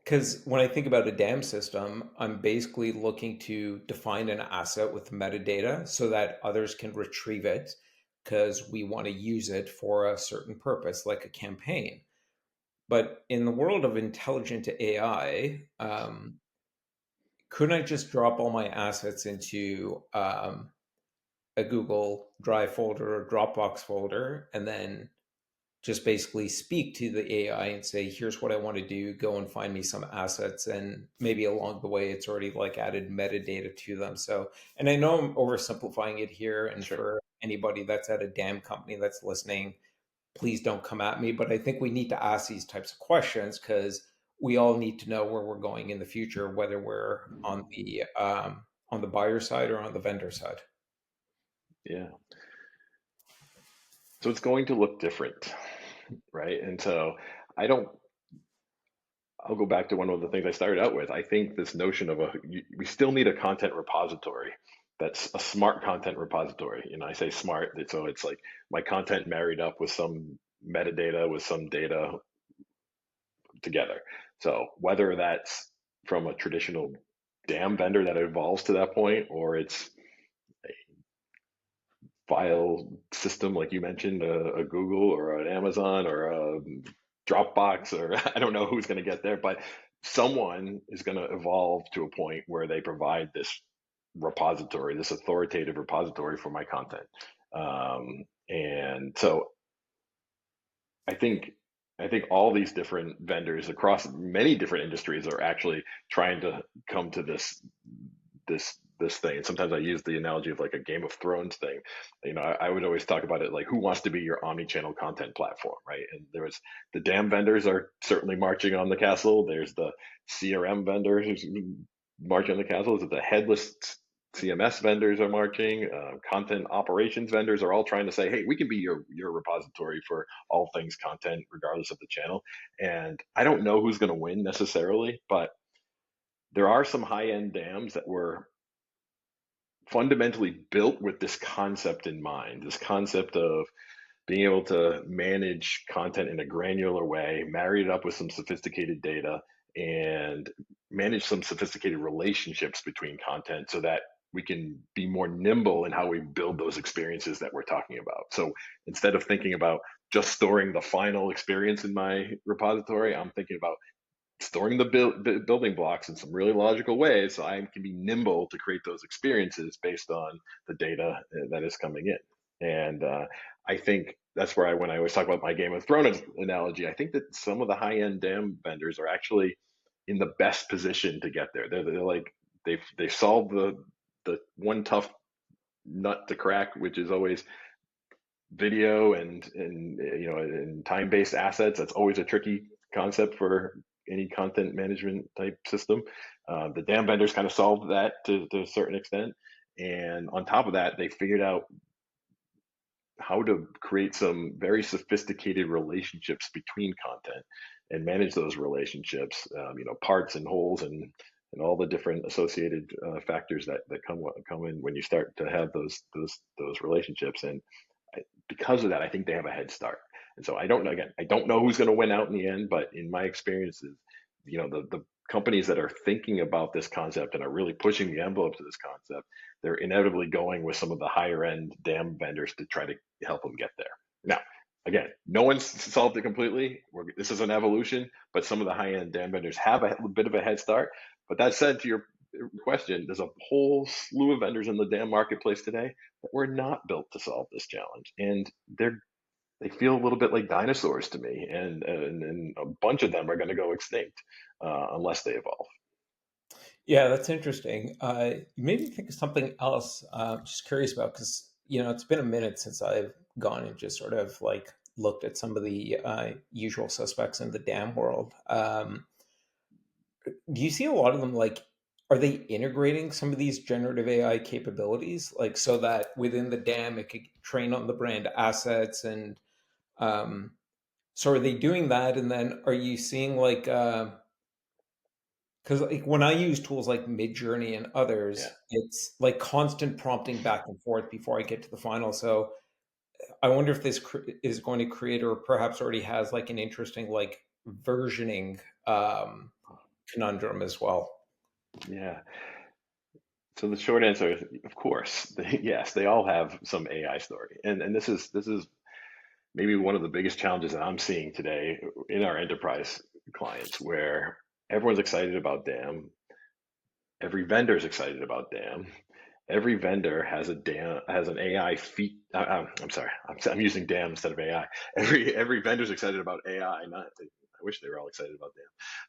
because when I think about a dam system, I'm basically looking to define an asset with metadata so that others can retrieve it because we want to use it for a certain purpose, like a campaign. But in the world of intelligent AI, couldn't I just drop all my assets into a Google Drive folder or Dropbox folder and then just basically speak to the AI and say, here's what I want to do, go and find me some assets. And maybe along the way, it's already like added metadata to them. So, and I know I'm oversimplifying it here. And Sure. for anybody that's at a damn company that's listening, please don't come at me. But I think we need to ask these types of questions because we all need to know where we're going in the future, whether we're on the buyer side or on the vendor side. Yeah. So it's going to look different, right? And so I don't, I'll go back to one of the things I started out with. I think this notion of we still need a content repository that's a smart content repository. I say smart, so it's like my content married up with some metadata, with some data together. So whether that's from a traditional DAM vendor that evolves to that point, or it's file system like you mentioned, a Google or an Amazon or a Dropbox, or I don't know who's going to get there, but someone is going to evolve to a point where they provide this repository, this authoritative repository for my content. And so I think all these different vendors across many different industries are actually trying to come to this thing. And sometimes I use the analogy of like a Game of Thrones thing. I would always talk about it like, who wants to be your omni-channel content platform, right? And there was the DAM vendors are certainly marching on the castle. There's the CRM vendors who's marching on the castle. There's the headless CMS vendors are marching. Content operations vendors are all trying to say, hey, we can be your repository for all things content, regardless of the channel. And I don't know who's going to win necessarily, but there are some high-end dams that were fundamentally built with this concept in mind, this concept of being able to manage content in a granular way, marry it up with some sophisticated data, and manage some sophisticated relationships between content so that we can be more nimble in how we build those experiences that we're talking about. So instead of thinking about just storing the final experience in my repository, I'm thinking about storing the building blocks in some really logical ways so I can be nimble to create those experiences based on the data that is coming in. And I think that's where when I always talk about my Game of Thrones analogy, I think that some of the high end dam vendors are actually in the best position to get there. They're like they've solved the one tough nut to crack, which is always video and time based assets. That's always a tricky concept for any content management type system. The dam vendors kind of solved that to a certain extent, and on top of that, they figured out how to create some very sophisticated relationships between content and manage those relationships. Parts and holes and all the different associated factors that come in when you start to have those relationships. And because of that, I think they have a head start. And so I don't know, again, I don't know who's going to win out in the end, but in my experiences, the companies that are thinking about this concept and are really pushing the envelope to this concept, they're inevitably going with some of the higher end dam vendors to try to help them get there. Now, again, no one's solved it completely. This is an evolution, but some of the high end dam vendors have a bit of a head start. But that said, to your question, there's a whole slew of vendors in the dam marketplace today that were not built to solve this challenge, and they feel a little bit like dinosaurs to me, and a bunch of them are going to go extinct unless they evolve. Yeah, that's interesting. You made me think of something else. Just curious about, because it's been a minute since I've gone and just sort of like looked at some of the usual suspects in the dam world. Do you see a lot of them, like, are they integrating some of these generative AI capabilities, like so that within the dam it could train on the brand assets, and um, so are they doing that? And then are you seeing like because like when I use tools like Midjourney and Yeah. others, it's like constant prompting back and forth before I get to the final. So I wonder if this is going to create, or perhaps already has, like an interesting like versioning conundrum as well. Yeah. So the short answer is, of course, yes, they all have some AI story, and this is maybe one of the biggest challenges that I'm seeing today in our enterprise clients, where everyone's excited about DAM, every vendor is excited about DAM, every vendor has a DAM has an AI feat. I'm sorry, I'm using DAM instead of AI. Every vendor's excited about AI. Not, I wish they were all excited about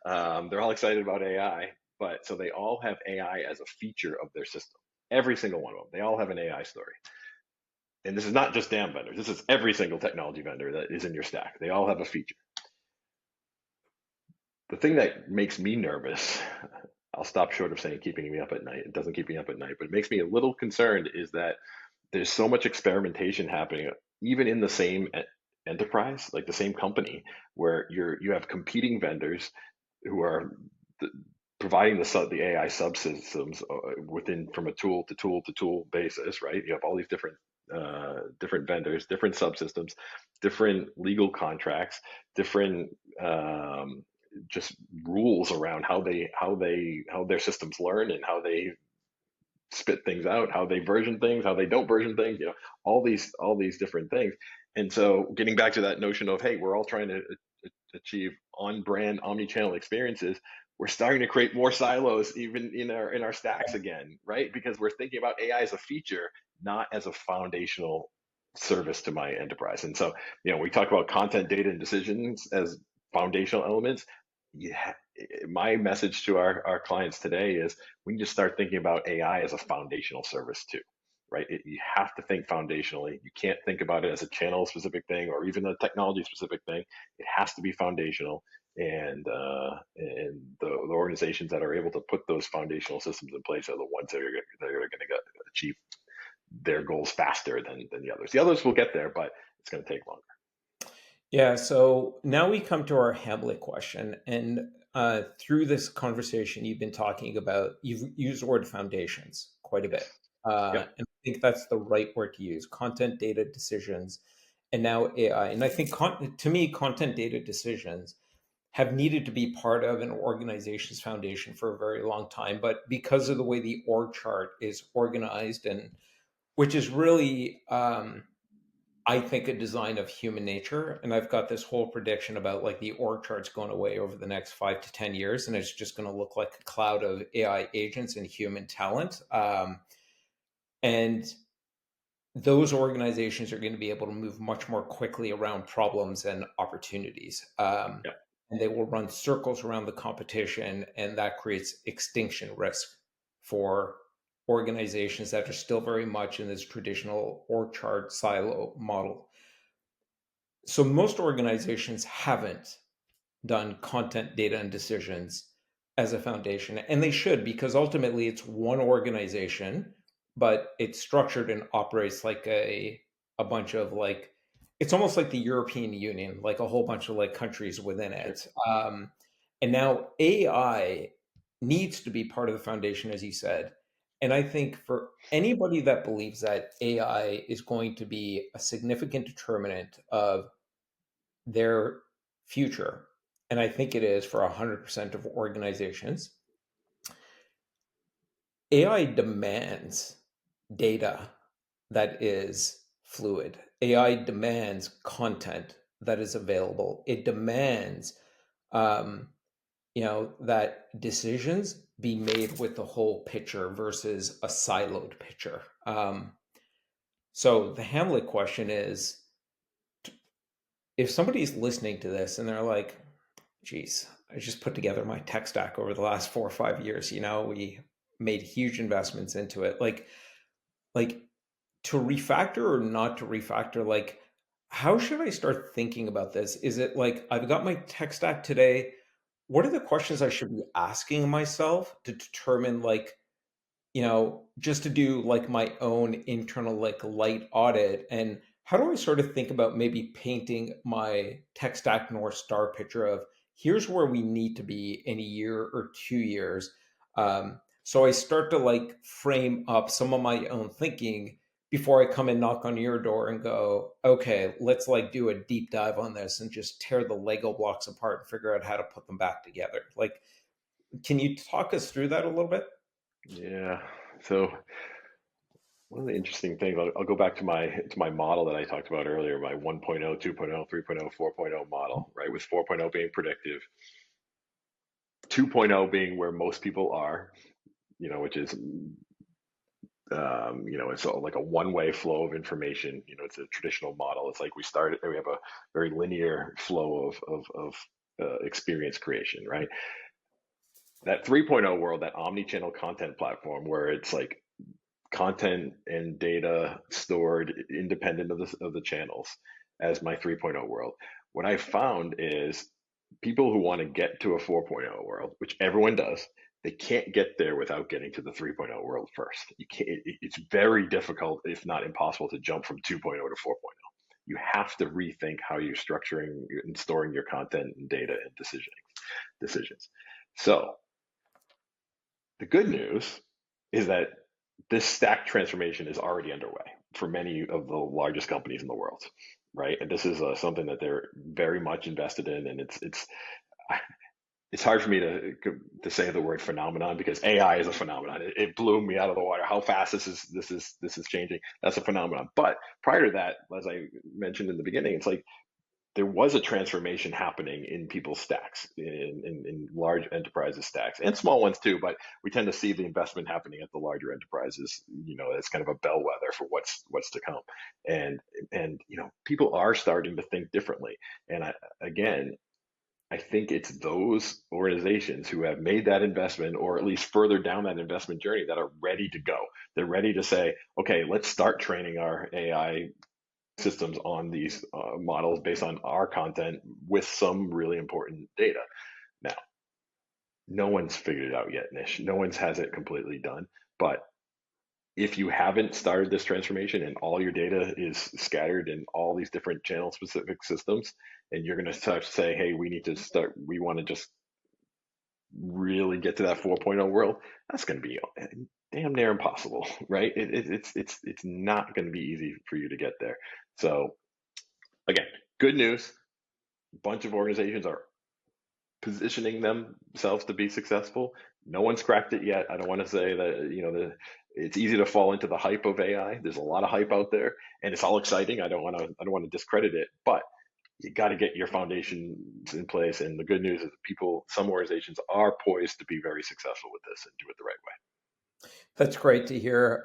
DAM. They're all excited about AI, but so they all have AI as a feature of their system. Every single one of them. They all have an AI story. And this is not just DAM vendors. This is every single technology vendor that is in your stack. They all have a feature. The thing that makes me nervous, I'll stop short of saying keeping me up at night. It doesn't keep me up at night, but it makes me a little concerned is that there's so much experimentation happening, even in the same enterprise, like the same company, where you have competing vendors who are th- providing the AI subsystems within from a tool to tool to tool basis, right? You have all these different vendors, different subsystems, different legal contracts, different just rules around how their systems learn and how they spit things out, how they version things, how they don't version things, all these different things. And so getting back to that notion of, hey, we're all trying to achieve on-brand omni-channel experiences, we're starting to create more silos even in our stacks again, right? Because we're thinking about AI as a feature, not as a foundational service to my enterprise. And so, we talk about content, data, and decisions as foundational elements. Yeah, my message to our clients today is we need to start thinking about AI as a foundational service too, right? You have to think foundationally. You can't think about it as a channel specific thing or even a technology specific thing. It has to be foundational, and the organizations that are able to put those foundational systems in place are the ones that are going to achieve their goals faster than the others. The others will get there, but it's going to take longer. Yeah, so now we come to our Hamlet question. And through this conversation, you've been talking about, you've used the word foundations quite a bit. Yep. And I think that's the right word to use: content, data, decisions, and now AI. And I think, to me, content, data, decisions have needed to be part of an organization's foundation for a very long time. But because of the way the org chart is organized, and which is really, I think, a design of human nature. And I've got this whole prediction about like the org charts going away over the next 5 to 10 years, and it's just going to look like a cloud of AI agents and human talent. And those organizations are going to be able to move much more quickly around problems and opportunities. Yep. And they will run circles around the competition, and that creates extinction risk for organizations that are still very much in this traditional org chart silo model. So most organizations haven't done content, data, and decisions as a foundation, and they should, because ultimately it's one organization, but it's structured and operates like a bunch of like, it's almost like the European Union, like a whole bunch of like countries within Sure. it. And now AI needs to be part of the foundation, as you said. And I think for anybody that believes that AI is going to be a significant determinant of their future, and I think it is for 100% of organizations, AI demands data that is fluid. AI demands content that is available. It demands, um, that decisions be made with the whole picture versus a siloed picture. So the Hamlet question is, if somebody's listening to this and they're like, geez, I just put together my tech stack over the last 4 or 5 years, we made huge investments into it. Like to refactor or not to refactor, like how should I start thinking about this? Is it like I've got my tech stack today? What are the questions I should be asking myself to determine, like, just to do like my own internal like light audit? And how do I sort of think about maybe painting my tech stack North Star picture of here's where we need to be in a year or 2 years? So I start to like frame up some of my own thinking before I come and knock on your door and go, okay, let's like do a deep dive on this and just tear the Lego blocks apart and figure out how to put them back together. Like, can you talk us through that a little bit? Yeah. So one of the interesting things, I'll go back to my model that I talked about earlier, my 1.0, 2.0, 3.0, 4.0 model, right? With 4.0 being predictive, 2.0 being where most people are, which is it's like a one-way flow of information. It's a traditional model. It's like we have a very linear flow of experience creation, right? That 3.0 world, that omni-channel content platform, where it's like content and data stored independent of the channels, as my 3.0 world. What I found is people who want to get to a 4.0 world, which everyone does, they can't get there without getting to the 3.0 world first. You can't, it's very difficult, if not impossible, to jump from 2.0 to 4.0. You have to rethink how you're structuring and storing your content and data and decisions. So the good news is that this stack transformation is already underway for many of the largest companies in the world, right? And this is something that they're very much invested in, and it's hard for me to say the word phenomenon, because AI is a phenomenon. It blew me out of the water how fast this is changing. That's a phenomenon. But prior to that, as I mentioned in the beginning, it's like there was a transformation happening in people's stacks, in large enterprises stacks, and small ones too. But we tend to see the investment happening at the larger enterprises. It's kind of a bellwether for what's to come. And people are starting to think differently. And again, I think it's those organizations who have made that investment, or at least further down that investment journey, that are ready to go. They're ready to say, okay, let's start training our AI systems on these models based on our content with some really important data. Now, no one's figured it out yet, Nish. No one's has it completely done. But if you haven't started this transformation and all your data is scattered in all these different channel specific systems, and you're going to start to say, hey, we want to just really get to that 4.0 world, that's going to be damn near impossible, right? It's not going to be easy for you to get there. So again, good news. A bunch of organizations are positioning themselves to be successful. No one's cracked it yet. I don't want to say that, it's easy to fall into the hype of AI. There's a lot of hype out there, and it's all exciting. I don't want to discredit it, but you got to get your foundations in place. And the good news is some organizations are poised to be very successful with this and do it the right way. That's great to hear.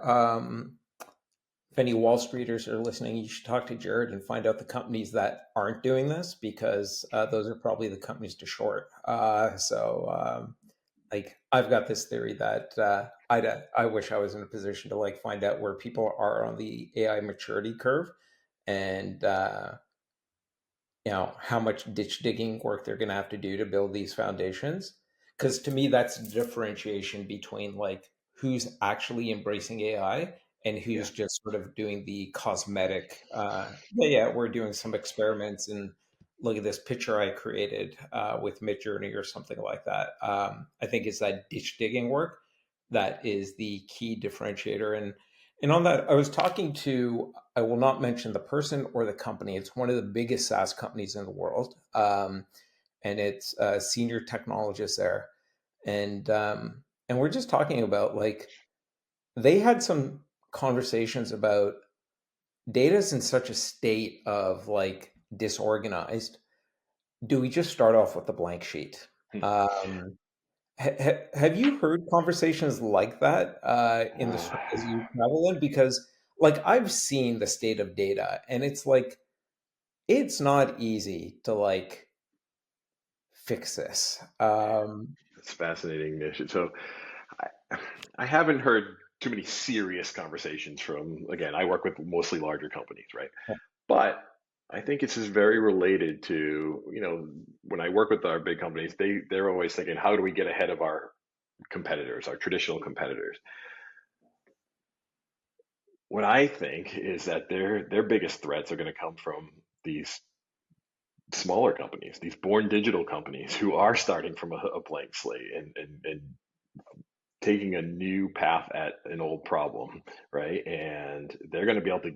If any Wall Streeters are listening, you should talk to Jarrod and find out the companies that aren't doing this, because those are probably the companies to short. Like, I've got this theory that I wish I was in a position to like find out where people are on the AI maturity curve, and how much ditch digging work they're going to have to do to build these foundations. Because to me, that's differentiation between like who's actually embracing AI and Yeah. who's just sort of doing the cosmetic, yeah, we're doing some experiments and look at this picture I created with Midjourney or something like that. I think it's that ditch digging work that is the key differentiator. And And on that, I was talking to, I will not mention the person or the company. It's one of the biggest SaaS companies in the world. And it's a senior technologist there. And we're just talking about like, they had some conversations about data's in such a state of like disorganized. Do we just start off with a blank sheet? Hmm. Um, have you heard conversations like that in the Uh, circles you travel in? Because like I've seen the state of data, and it's like it's not easy to like fix this. it's fascinating, Nish. So I, I haven't heard too many serious conversations from, again, I work with mostly larger companies, right? But I think it's just very related to, when I work with our big companies, they're always thinking, how do we get ahead of our competitors, our traditional competitors? What I think is that their biggest threats are going to come from these smaller companies, these born digital companies who are starting from a blank slate and taking a new path at an old problem, right? And they're going to be able to,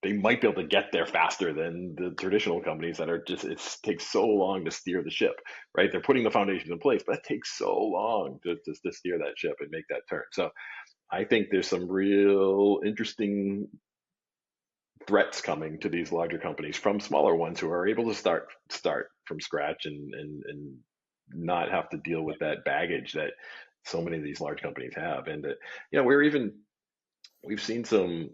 they might be able to get there faster than the traditional companies that are just, it takes so long to steer the ship, right? They're putting the foundations in place, but it takes so long to steer that ship and make that turn. So I think there's some real interesting threats coming to these larger companies from smaller ones who are able to start from scratch and not have to deal with that baggage that so many of these large companies have. And we've seen some.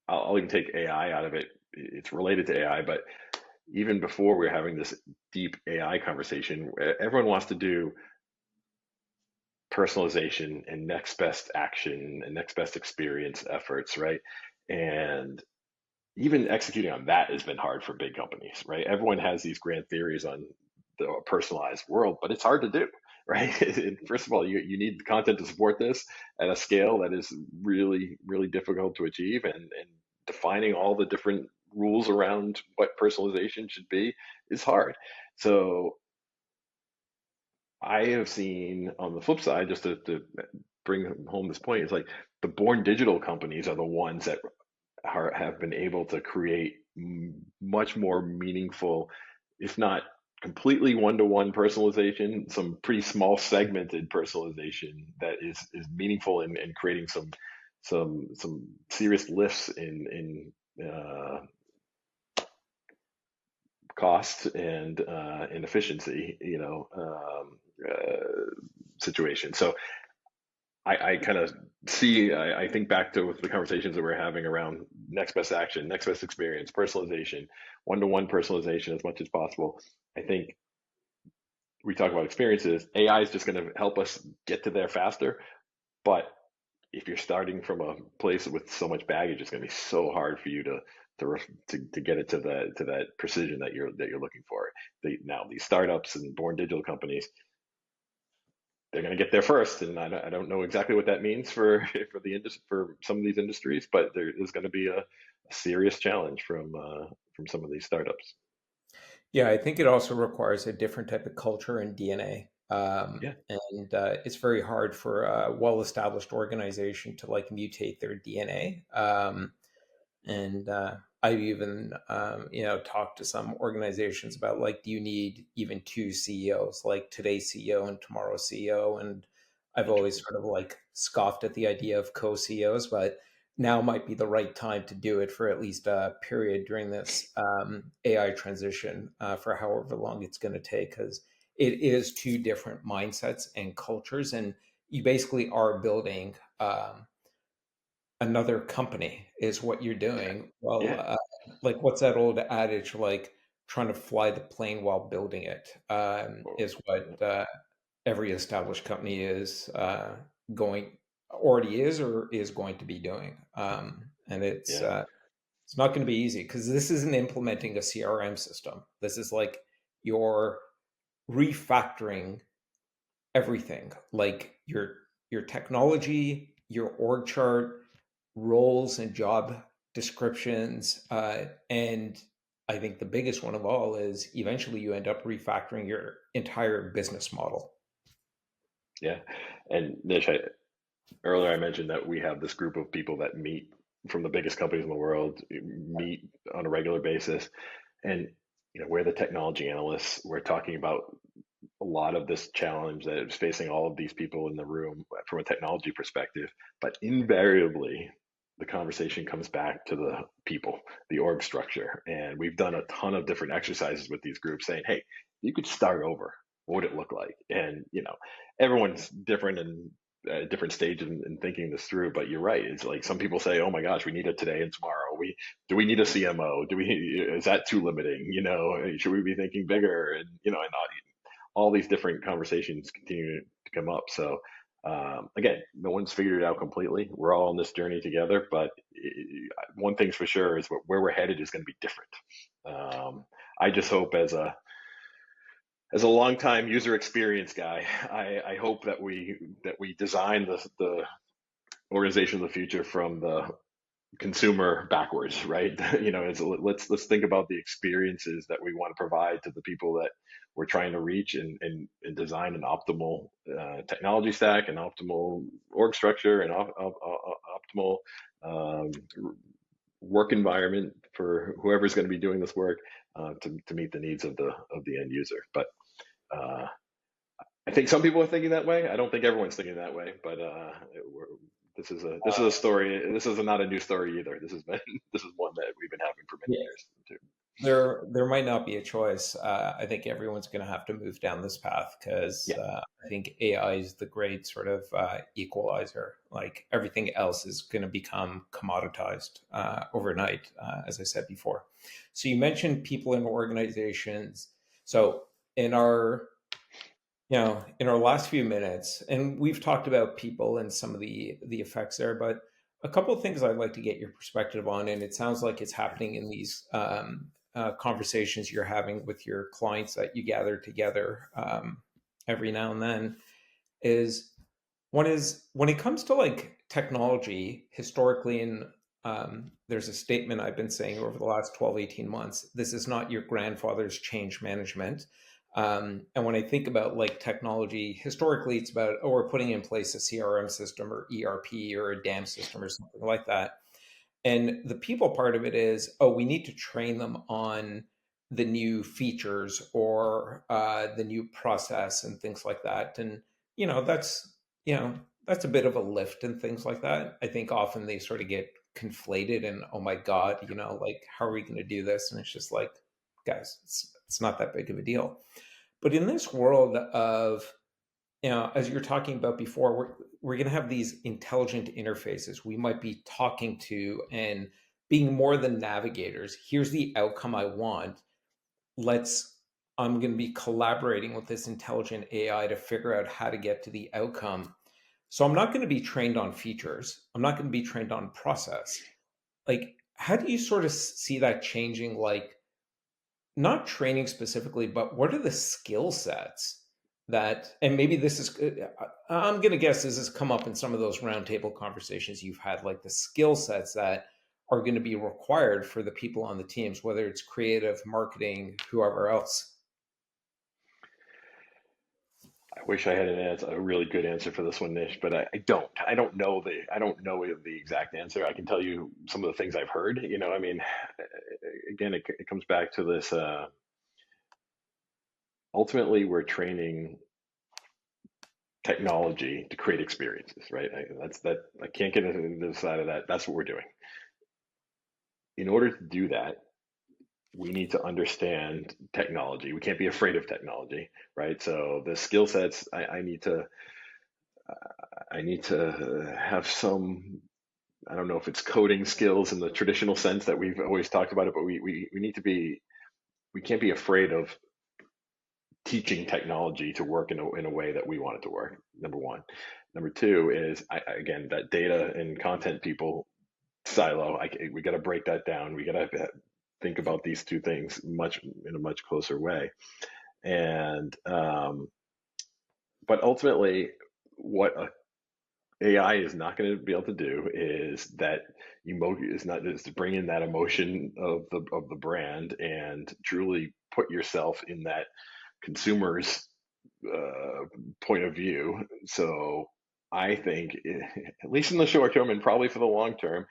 I'll even take AI out of it. It's related to AI, but even before we're having this deep AI conversation, everyone wants to do personalization and next best action and next best experience efforts, right? And even executing on that has been hard for big companies, right? Everyone has these grand theories on the personalized world, but it's hard to do, right? First of all, you need content to support this at a scale that is really, really difficult to achieve, and defining all the different rules around what personalization should be is hard. So I have seen on the flip side, just to bring home this point, is like the born digital companies are the ones that have been able to create much more meaningful, if not completely one-to-one personalization, some pretty small segmented personalization that is meaningful in creating some serious lifts in cost and efficiency, situation. So I kind of see, I think back to the conversations that we're having around next best action, next best experience, personalization, one-to-one personalization as much as possible. I think we talk about experiences. AI is just going to help us get to there faster. But if you're starting from a place with so much baggage, it's going to be so hard for you to get it to that precision that you're looking for. Now these startups and born digital companies, they're going to get there first, and I don't know exactly what that means for for the industry, for some of these industries, but there is going to be a serious challenge from some of these startups. Yeah, I think it also requires a different type of culture and DNA. Yeah, And it's very hard for a well-established organization to like mutate their DNA. And I've even, talked to some organizations about like, do you need even two CEOs, like today's CEO and tomorrow's CEO? And I've always interesting. sort of like scoffed at the idea of co-CEOs, but now might be the right time to do it for at least a period during this AI transition for however long it's going to take, because it is two different mindsets and cultures, and you basically are building. Another company is what you're Yeah, doing. Well, yeah, like what's that old adage, like trying to fly the plane while building it, oh, is what every established company is going already is or is going to be doing. And yeah, it's not going to be easy because this isn't implementing a CRM system. This is like you're refactoring everything, like your technology, your org chart, roles and job descriptions, and I think the biggest one of all is eventually you end up refactoring your entire business model. yeah. And Nish, Earlier, I mentioned that we have this group of people that meet from the biggest companies in the world, meet on a regular basis, and we're the technology analysts. We're talking about a lot of this challenge that is facing all of these people in the room from a technology perspective, but invariably the conversation comes back to the people, the org structure. And we've done a ton of different exercises with these groups saying, hey, you could start over. What would it look like? And, everyone's different and different stage in thinking this through, but you're right. It's like some people say, "Oh my gosh, we need it today and tomorrow." Do we need a CMO? Is that too limiting? Should we be thinking bigger? And all these different conversations continue to come up. So again, no one's figured it out completely. We're all on this journey together, but one thing's for sure is where we're headed is going to be different. I just hope as a longtime user experience guy, I hope that we design the organization of the future from the consumer backwards, right? Let's think about the experiences that we want to provide to the people that we're trying to reach, and design an optimal technology stack, an optimal org structure, and optimal um, work environment for whoever's going to be doing this work to meet the needs of the end user. But uh, I think some people are thinking that way. I don't think everyone's thinking that way, but this is a story. This is not a new story either. This is one that we've been having for many Yeah. years too. There might not be a choice. I think everyone's going to have to move down this path because Yeah, I think AI is the great sort of equalizer. Like everything else is going to become commoditized overnight, as I said before. So you mentioned people in organizations. So in our in our last few minutes, and we've talked about people and some of the effects there, but a couple of things I'd like to get your perspective on, and it sounds like it's happening in these conversations you're having with your clients that you gather together every now and then. Is one is when it comes to like technology historically, and there's a statement I've been saying over the last 12, 18 months: this is not your grandfather's change management. And when I think about like technology historically, it's about, oh, we're putting in place a CRM system or ERP or a DAM system or something like that. And the people part of it is, oh, we need to train them on the new features or the new process and things like that. And that's that's a bit of a lift and things like that. I think often they sort of get conflated and, oh my god, like how are we going to do this? And it's just like, guys, it's not that big of a deal. But in this world of, as you're talking about before, we're going to have these intelligent interfaces. We might be talking to and being more than navigators. Here's the outcome I want. Let's, I'm going to be collaborating with this intelligent AI to figure out how to get to the outcome. So I'm not going to be trained on features. I'm not going to be trained on process. Like, how do you sort of see that changing? Like, not training specifically, but what are the skill sets that, and maybe this is, I'm going to guess this has come up in some of those roundtable conversations you've had, like the skill sets that are going to be required for the people on the teams, whether it's creative, marketing, whoever else. I wish I had a really good answer for this one, Nish, but I don't. I don't know the exact answer. I can tell you some of the things I've heard. I mean, again, it comes back to this. Ultimately, we're training technology to create experiences, right? I can't get into the side of that. That's what we're doing. In order to do that, we need to understand technology. We can't be afraid of technology, right? So the skill sets, I need to have some. I don't know if it's coding skills in the traditional sense that we've always talked about it, but we need to be. We can't be afraid of teaching technology to work in a way that we want it to work. Number one. Number two is again that data and content people silo. We got to break that down. We got to think about these two things in a much closer way. And but ultimately, what AI is not going to be able to do is not is to bring in that emotion of the brand and truly put yourself in that consumer's point of view. So I think, at least in the short term and probably for the long term,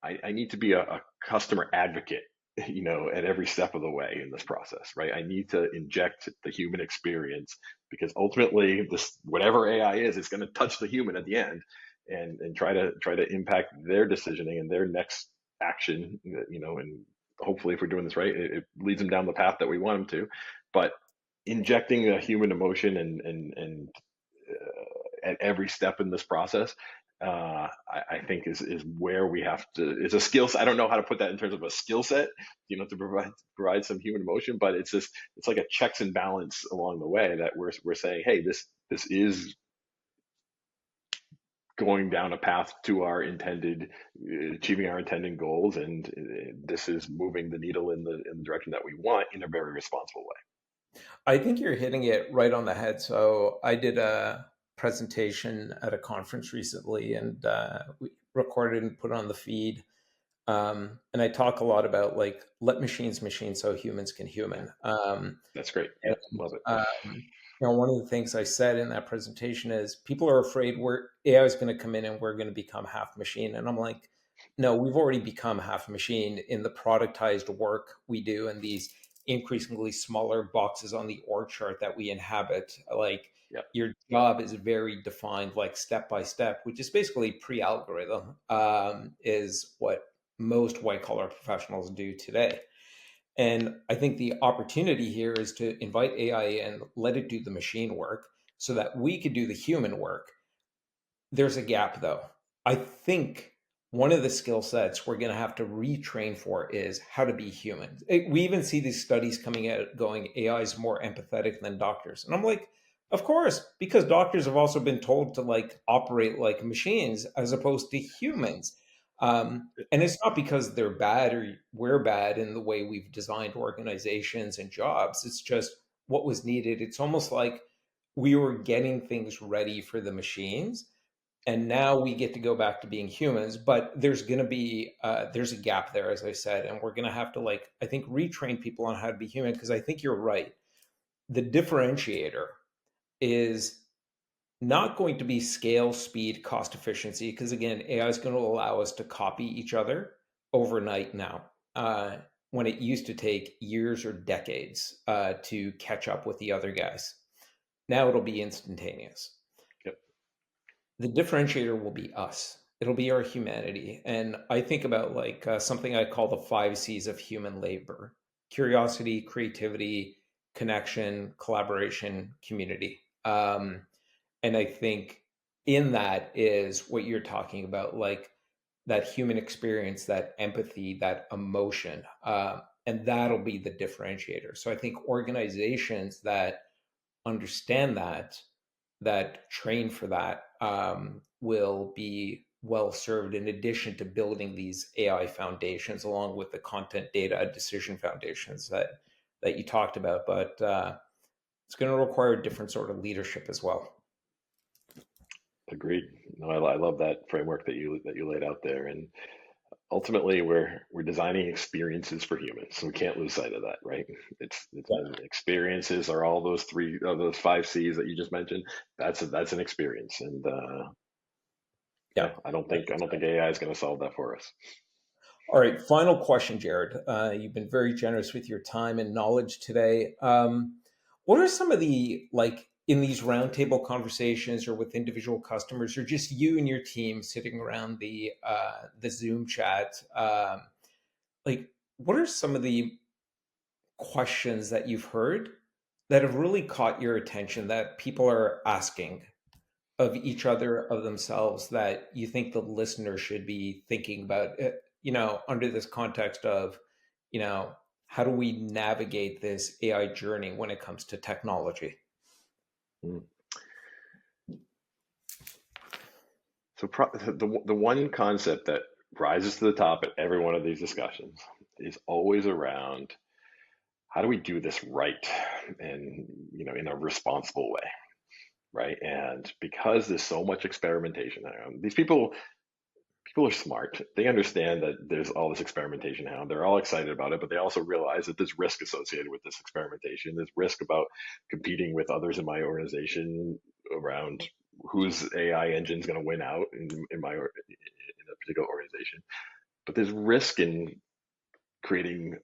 I need to be a customer advocate, at every step of the way in this process, right? I need to inject the human experience because ultimately this whatever AI is, it's going to touch the human at the end and try to impact their decisioning and their next action, and hopefully if we're doing this right, it leads them down the path that we want them to. But injecting a human emotion and at every step in this process, I think is where we have to. It's a skill set. I don't know how to put that in terms of a skill set, to provide some human emotion, but it's like a checks and balance along the way that we're saying, hey, this is going down a path to our intended achieving our intended goals, and this is moving the needle in the direction that we want in a very responsible way. I think you're hitting it right on the head. So I did a presentation at a conference recently, and we recorded and put on the feed. And I talk a lot about like let machines machine so humans can human. That's great. And, Yeah, love it. one of the things I said in that presentation is people are afraid we're AI is going to come in and we're going to become half machine. And I'm like, no, we've already become half machine in the productized work we do and these increasingly smaller boxes on the org chart that we inhabit. Like Yeah, your job is very defined, like step by step, which is basically pre-algorithm, is what most white collar professionals do today. And I think the opportunity here is to invite AI and let it do the machine work so that we could do the human work. There's a gap though. I think one of the skill sets we're going to have to retrain for is how to be human. We even see these studies coming out going AI is more empathetic than doctors. And I'm like, of course, because doctors have also been told to like operate like machines as opposed to humans. And it's not because they're bad or we're bad in the way we've designed organizations and jobs. It's just what was needed. It's almost like we were getting things ready for the machines and now we get to go back to being humans, but there's going to be there's a gap there, as I said, and we're going to have to like I think retrain people on how to be human, because I think you're right. The differentiator is not going to be scale, speed, cost efficiency, because again, AI is going to allow us to copy each other overnight now, when it used to take years or decades to catch up with the other guys. Now it'll be instantaneous. yep, The differentiator will be us. It'll be our humanity. And I think about like something I call the 5 C's of human labor: curiosity, creativity, connection, collaboration, community. And I think in that is what you're talking about, like that human experience, that empathy, that emotion. And that'll be the differentiator. So I think organizations that understand that train for that will be well served, in addition to building these AI foundations along with the content data decision foundations that you talked about. But it's going to require a different sort of leadership as well. agreed. No, I love that framework that you laid out there, and ultimately we're designing experiences for humans, so we can't lose sight of that, right? It's Yeah. and experiences are all those three of those 5 C's that you just mentioned. That's an experience, and Yeah. yeah, I don't think AI is going to solve that for us. All right. Final question, Jarrod. You've been very generous with your time and knowledge today. What are some of the, like, in these roundtable conversations or with individual customers, or just you and your team sitting around the Zoom chat? Like, what are some of the questions that you've heard that have really caught your attention that people are asking of each other, of themselves, that you think the listener should be thinking about, under this context of, you know, how do we navigate this AI journey when it comes to technology? Mm. So the one concept that rises to the top at every one of these discussions is always around how do we do this right and in a responsible way, right? And because there's so much experimentation around, these people are smart. They understand that there's all this experimentation around. They're all excited about it, but they also realize that there's risk associated with this experimentation. There's risk about competing with others in my organization around whose AI engine is going to win out in a particular organization. But there's risk in creating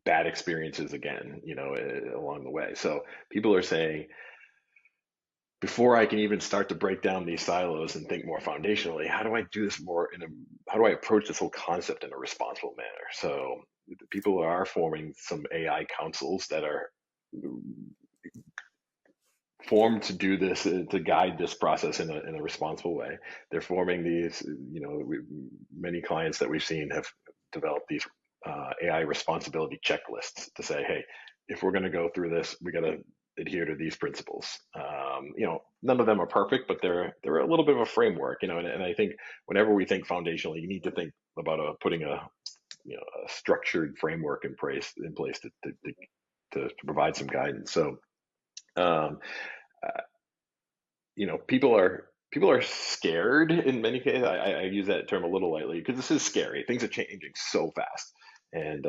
bad experiences again, along the way. So people are saying, before I can even start to break down these silos and think more foundationally, how do I do this how do I approach this whole concept in a responsible manner? So people are forming some AI councils that are formed to do this, to guide this process in a responsible way. They're forming these, many clients that we've seen have developed these AI responsibility checklists to say, hey, if we're going to go through this, we got to adhere to these principles. None of them are perfect, but they're a little bit of a framework, and I think whenever we think foundationally, you need to think about putting a structured framework in place to provide some guidance. So um, people are scared in many cases. I use that term a little lightly because this is scary. Things are changing so fast, and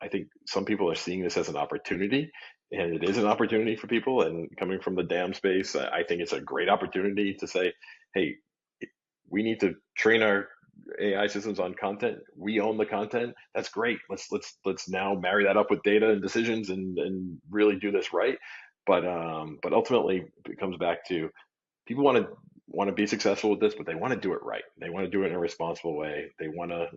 I think some people are seeing this as an opportunity, and it is an opportunity for people. And coming from the dam space, I think it's a great opportunity to say, hey, we need to train our AI systems on content. We own the content. That's great. Let's now marry that up with data and decisions and really do this right. But ultimately, it comes back to people want to be successful with this, but they want to do it right. They want to do it in a responsible way. They want to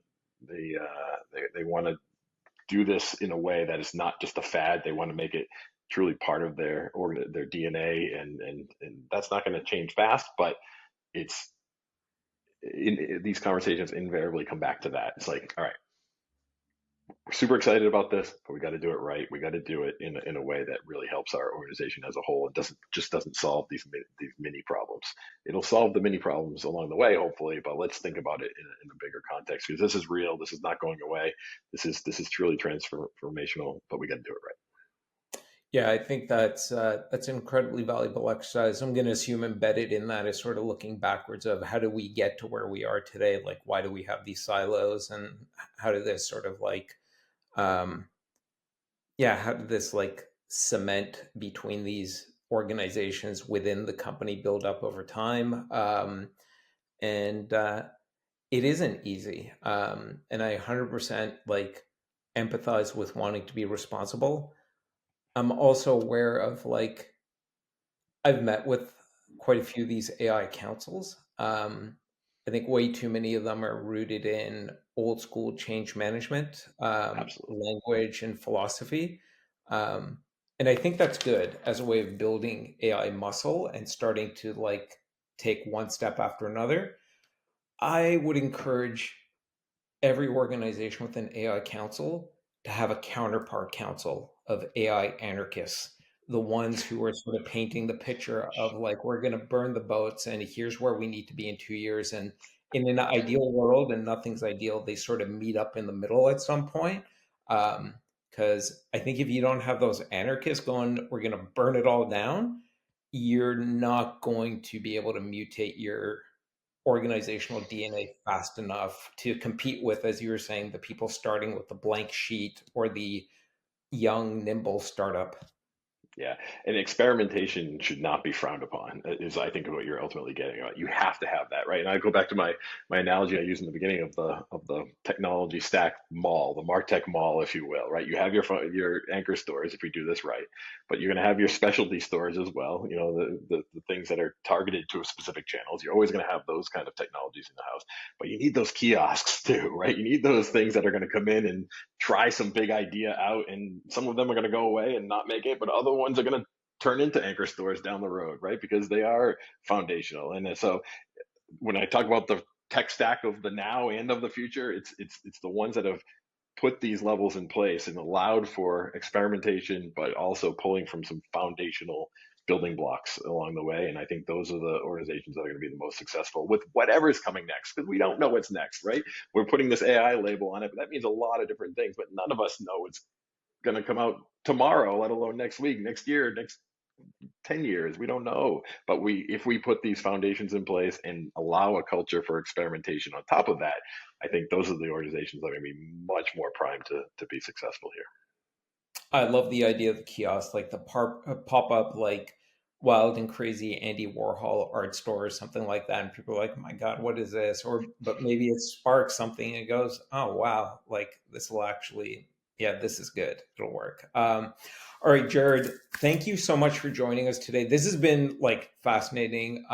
do this in a way that is not just a fad. They want to make it truly part of their DNA, and that's not going to change fast. But it's these conversations invariably come back to that. It's like, all right, we're super excited about this, but we got to do it right. We got to do it in a way that really helps our organization as a whole. It doesn't solve these mini problems. It'll solve the mini problems along the way, hopefully. But let's think about it in a bigger context, because this is real. This is not going away. This is truly transformational. But we got to do it right. Yeah, I think that's an incredibly valuable exercise. I'm going to assume embedded in that is sort of looking backwards of how do we get to where we are today? Like, why do we have these silos, and how did this sort of like, um, yeah, how did this like cement between these organizations within the company build up over time? And It isn't easy. And I 100% like empathize with wanting to be responsible. I'm also aware of like I've met with quite a few of these AI councils. I think way too many of them are rooted in old school change management, Absolutely. language, and philosophy. Um, and I think that's good as a way of building AI muscle and starting to like take one step after another. I would encourage every organization with an AI council to have a counterpart council of AI anarchists, the ones who are sort of painting the picture of like, we're going to burn the boats and here's where we need to be in 2 years. And in an ideal world, and nothing's ideal, they sort of meet up in the middle at some point. Because I think if you don't have those anarchists going, we're going to burn it all down, you're not going to be able to mutate your organizational DNA fast enough to compete with, as you were saying, the people starting with the blank sheet or the young, nimble startup. Yeah, and experimentation should not be frowned upon, is I think what you're ultimately getting at. You have to have that, right? And I go back to my analogy I used in the beginning of the technology stack mall, the Martech mall, if you will, right? You have your anchor stores if we do this right, but you're going to have your specialty stores as well. The things that are targeted to specific channels. You're always going to have those kind of technologies in the house, but you need those kiosks too, right? You need those things that are going to come in and try some big idea out, and some of them are going to go away and not make it, but other ones are going to turn into anchor stores down the road, right? Because they are foundational. And so when I talk about the tech stack of the now and of the future, it's the ones that have put these levels in place and allowed for experimentation, but also pulling from some foundational building blocks along the way. And I think those are the organizations that are going to be the most successful with whatever is coming next, because we don't know what's next, right? We're putting this AI label on it, but that means a lot of different things, but none of us know what's going to come out tomorrow, let alone next week, next year, next 10 years. We don't know. But if we put these foundations in place and allow a culture for experimentation on top of that, I think those are the organizations that are going to be much more primed to be successful here. I love the idea of the kiosk, like the pop up, like wild and crazy Andy Warhol art store or something like that, and people are like, "My God, what is this?" Or but maybe it sparks something and it goes, "Oh wow, like this will actually, yeah, this is good. It'll work." All right, Jarrod, thank you so much for joining us today. This has been like fascinating.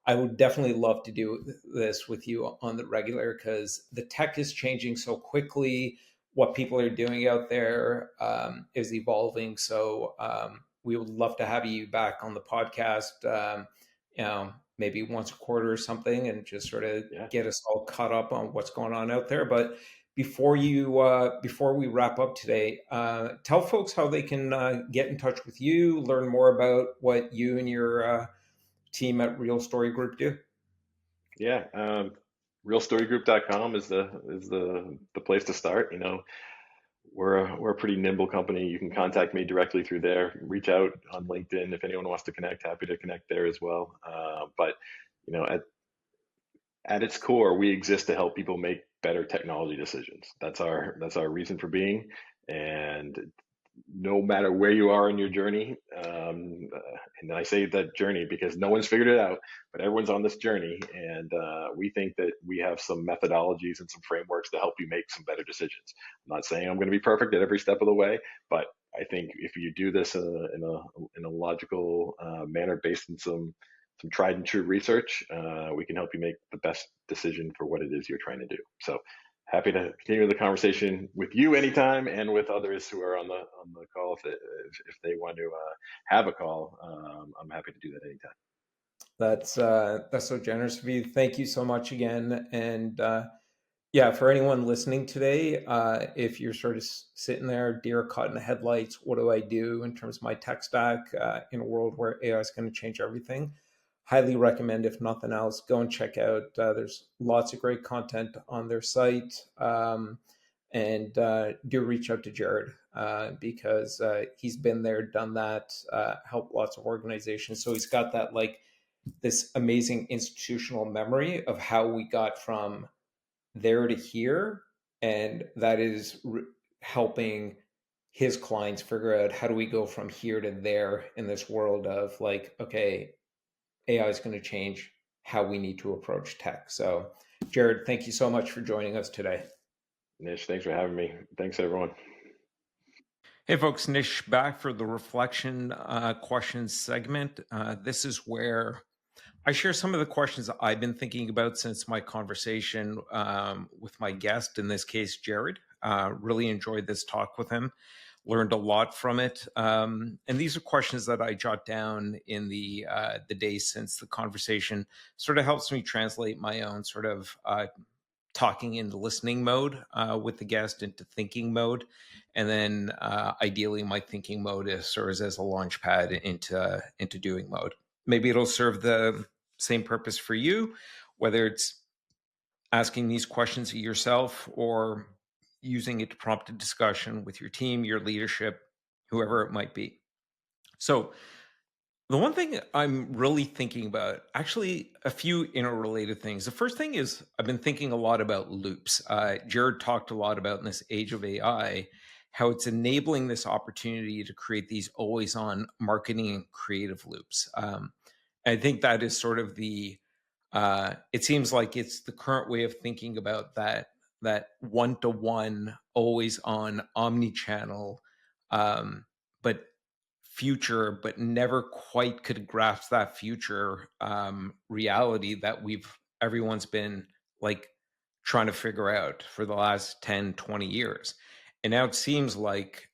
I would definitely love to do this with you on the regular because the tech is changing so quickly. What people are doing out there is evolving. So we would love to have you back on the podcast, maybe once a quarter or something, and just sort of Yeah. get us all caught up on what's going on out there. But before we wrap up today, tell folks how they can get in touch with you, learn more about what you and your team at Real Story Group do. Yeah. Realstorygroup.com is the place to start. We're a pretty nimble company. You can contact me directly through there. Reach out on LinkedIn if anyone wants to connect. Happy to connect there as well. But you know, at its core, we exist to help people make better technology decisions. That's our reason for being. And no matter where you are in your journey, and I say that journey because no one's figured it out, but everyone's on this journey, and we think that we have some methodologies and some frameworks to help you make some better decisions. I'm not saying I'm going to be perfect at every step of the way, but I think if you do this in a logical manner based on some tried and true research, we can help you make the best decision for what it is you're trying to do. So happy to continue the conversation with you anytime and with others who are on the call if they want to have a call. I'm happy to do that anytime. That's so generous of you. Thank you so much again. And yeah, for anyone listening today, if you're sort of sitting there, deer caught in the headlights, what do I do in terms of my tech stack in a world where AI is going to change everything? Highly recommend, if nothing else, go and check out. There's lots of great content on their site. And do reach out to Jarrod because he's been there, done that, helped lots of organizations. So he's got that like this amazing institutional memory of how we got from there to here, and that is helping his clients figure out how do we go from here to there in this world of like, okay, AI is going to change how we need to approach tech. So, Jarrod, thank you so much for joining us today. Nish, thanks for having me. Thanks everyone. Hey, folks, Nish back for the reflection questions segment. This is where I share some of the questions that I've been thinking about since my conversation with my guest, in this case, Jarrod. Really enjoyed this talk with him, learned a lot from it. And these are questions that I jot down in the days since the conversation. Sort of helps me translate my own sort of talking into listening mode with the guest into thinking mode. And then ideally, my thinking mode serves as a launch pad into doing mode. Maybe it'll serve the same purpose for you, whether it's asking these questions of yourself or using it to prompt a discussion with your team, your leadership, whoever it might be. So, the one thing I'm really thinking about, actually, a few interrelated things. The first thing is I've been thinking a lot about loops. Jarrod talked a lot about in this age of AI how it's enabling this opportunity to create these always on marketing and creative loops. I think that is sort of it seems like it's the current way of thinking about that one to one, always on omni channel, but future, but never quite could grasp that future reality that everyone's been like trying to figure out for the last 10, 20 years. And now it seems like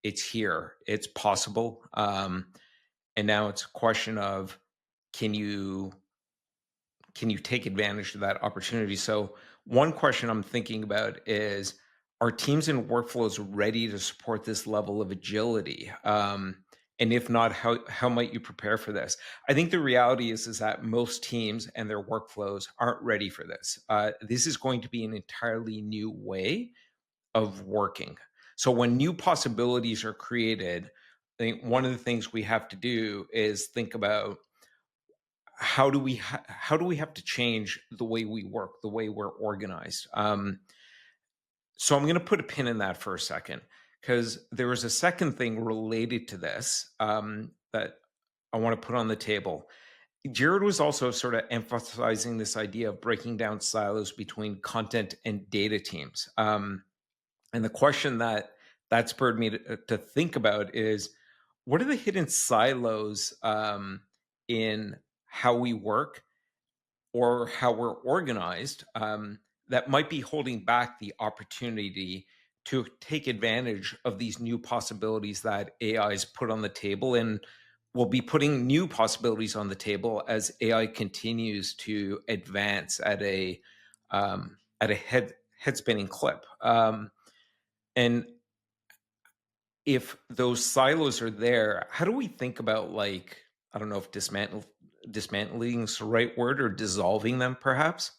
it's here, it's possible. And now it's a question of can you can you take advantage of that opportunity? So one question I'm thinking about is, are teams and workflows ready to support this level of agility? And if not, how might you prepare for this? I think the reality is that most teams and their workflows aren't ready for this. This is going to be an entirely new way of working. So when new possibilities are created, I think one of the things we have to do is think about how do we have to change the way we work, the way we're organized. So I'm going to put a pin in that for a second because there was a second thing related to this that I want to put on the table. Jared was also sort of emphasizing this idea of breaking down silos between content and data teams. And the question that spurred me to think about is, what are the hidden silos in how we work or how we're organized, that might be holding back the opportunity to take advantage of these new possibilities that AI has put on the table, and will be putting new possibilities on the table as AI continues to advance at a head spinning clip. And if those silos are there, how do we think about, like, I don't know if dismantling is the right word, or dissolving them perhaps?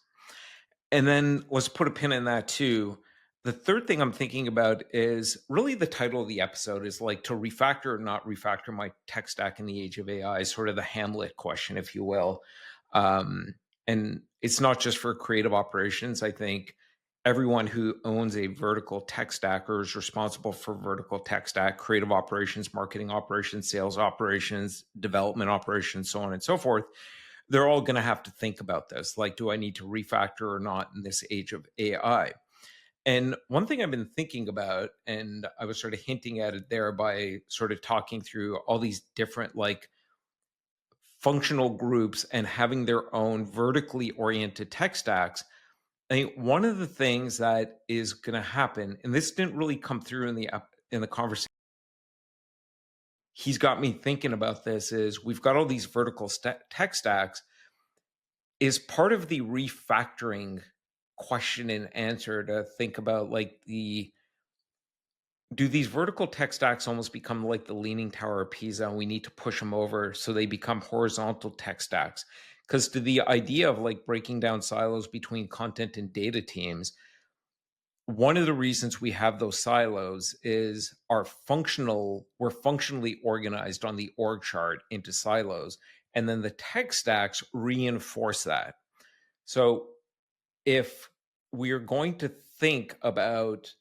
And then let's put a pin in that too. The third thing I'm thinking about is really the title of the episode is like, to refactor or not refactor my tech stack in the age of AI, sort of the Hamlet question, if you will. Um, and it's not just for creative operations. I think everyone who owns a vertical tech stack or is responsible for vertical tech stack, creative operations, marketing operations, sales operations, development operations, so on and so forth, they're all going to have to think about this. Like, do I need to refactor or not in this age of AI? And one thing I've been thinking about, and I was sort of hinting at it there by sort of talking through all these different, like, functional groups and having their own vertically oriented tech stacks. I think one of the things that is going to happen, and this didn't really come through in the conversation, he's got me thinking about this, is we've got all these vertical tech stacks. Is part of the refactoring question and answer to think about, like, do these vertical tech stacks almost become like the leaning tower of Pisa, and we need to push them over so they become horizontal tech stacks? Because to the idea of, like, breaking down silos between content and data teams, one of the reasons we have those silos is we're functionally organized on the org chart into silos, and then the tech stacks reinforce that. So if we're going to think about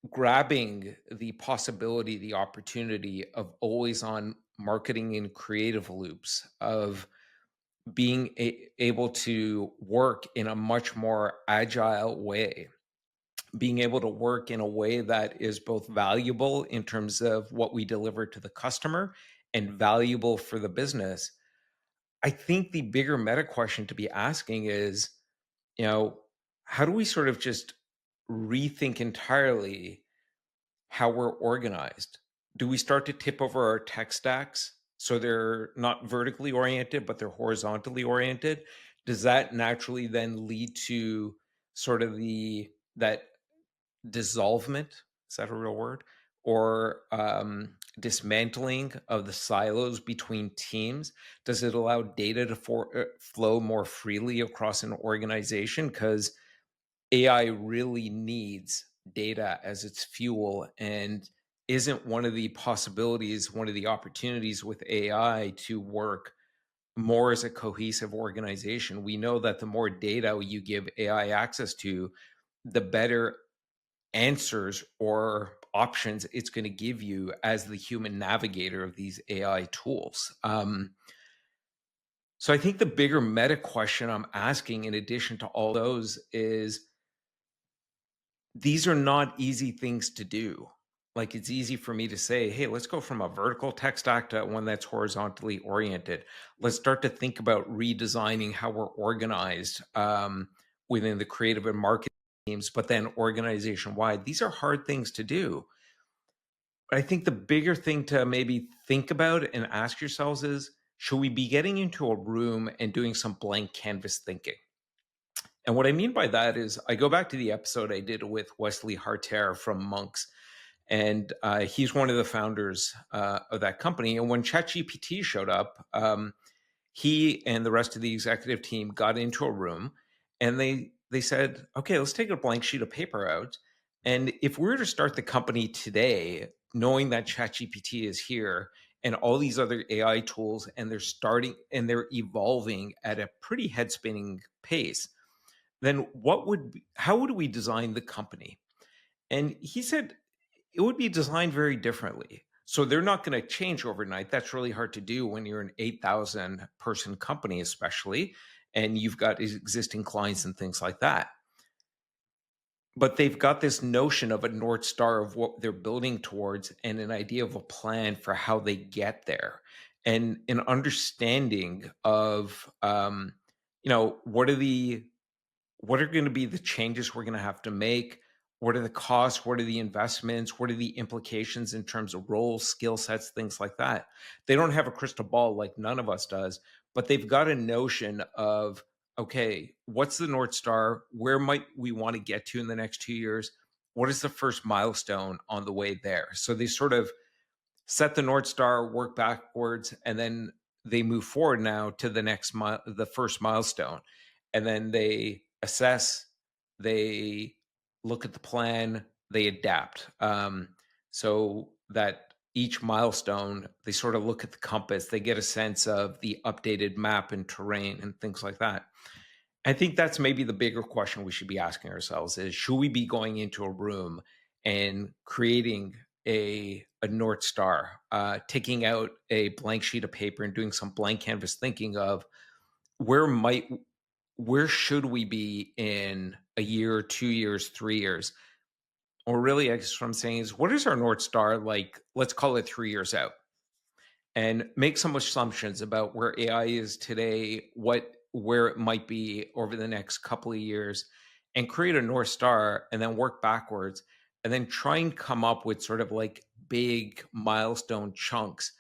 grabbing the possibility, the opportunity of always on marketing and creative loops, of being able to work in a much more agile way, being able to work in a way that is both valuable in terms of what we deliver to the customer and valuable for the business, I think the bigger meta question to be asking is, you know, how do we sort of just rethink entirely how we're organized? Do we start to tip over our tech stacks so they're not vertically oriented, but they're horizontally oriented? Does that naturally then lead to sort of that dissolvement? Is that a real word? Or dismantling of the silos between teams? Does it allow data to flow more freely across an organization? Because AI really needs data as its fuel, and isn't one of the possibilities, one of the opportunities with AI to work more as a cohesive organization? We know that the more data you give AI access to, the better answers or options it's going to give you as the human navigator of these AI tools. So I think the bigger meta question I'm asking, in addition to all those, is these are not easy things to do. Like, it's easy for me to say, hey, let's go from a vertical tech stack to one that's horizontally oriented. Let's start to think about redesigning how we're organized within the creative and marketing teams, but then organization wide. These are hard things to do. But I think the bigger thing to maybe think about and ask yourselves is, should we be getting into a room and doing some blank canvas thinking? And what I mean by that is, I go back to the episode I did with Wesley Harter from Monks, and he's one of the founders of that company. And when ChatGPT showed up, he and the rest of the executive team got into a room, and they said, okay, let's take a blank sheet of paper out. And if we were to start the company today, knowing that ChatGPT is here and all these other AI tools, and they're evolving at a pretty head spinning pace, then how would we design the company? And he said it would be designed very differently. So they're not going to change overnight. That's really hard to do when you're an 8,000 person company, especially, and you've got existing clients and things like that. But they've got this notion of a North Star of what they're building towards and an idea of a plan for how they get there and an understanding of, what are going to be the changes we're going to have to make? What are the costs? What are the investments? What are the implications in terms of roles, skill sets, things like that? They don't have a crystal ball like none of us does, but they've got a notion of, okay, what's the North Star? Where might we want to get to in the next 2 years? What is the first milestone on the way there? So they sort of set the North Star, work backwards, and then they move forward now to the first milestone. And then they assess, they look at the plan, they adapt. So that each milestone, they sort of look at the compass, they get a sense of the updated map and terrain and things like that. I think that's maybe the bigger question we should be asking ourselves is should we be going into a room and creating a North Star, taking out a blank sheet of paper and doing some blank canvas thinking of where might where should we be in a year, 2 years, 3 years? Or really, I guess what I'm saying is what is our North Star like? Let's call it 3 years out and make some assumptions about where AI is today, where it might be over the next couple of years, and create a North Star and then work backwards and then try and come up with sort of like big milestone chunks.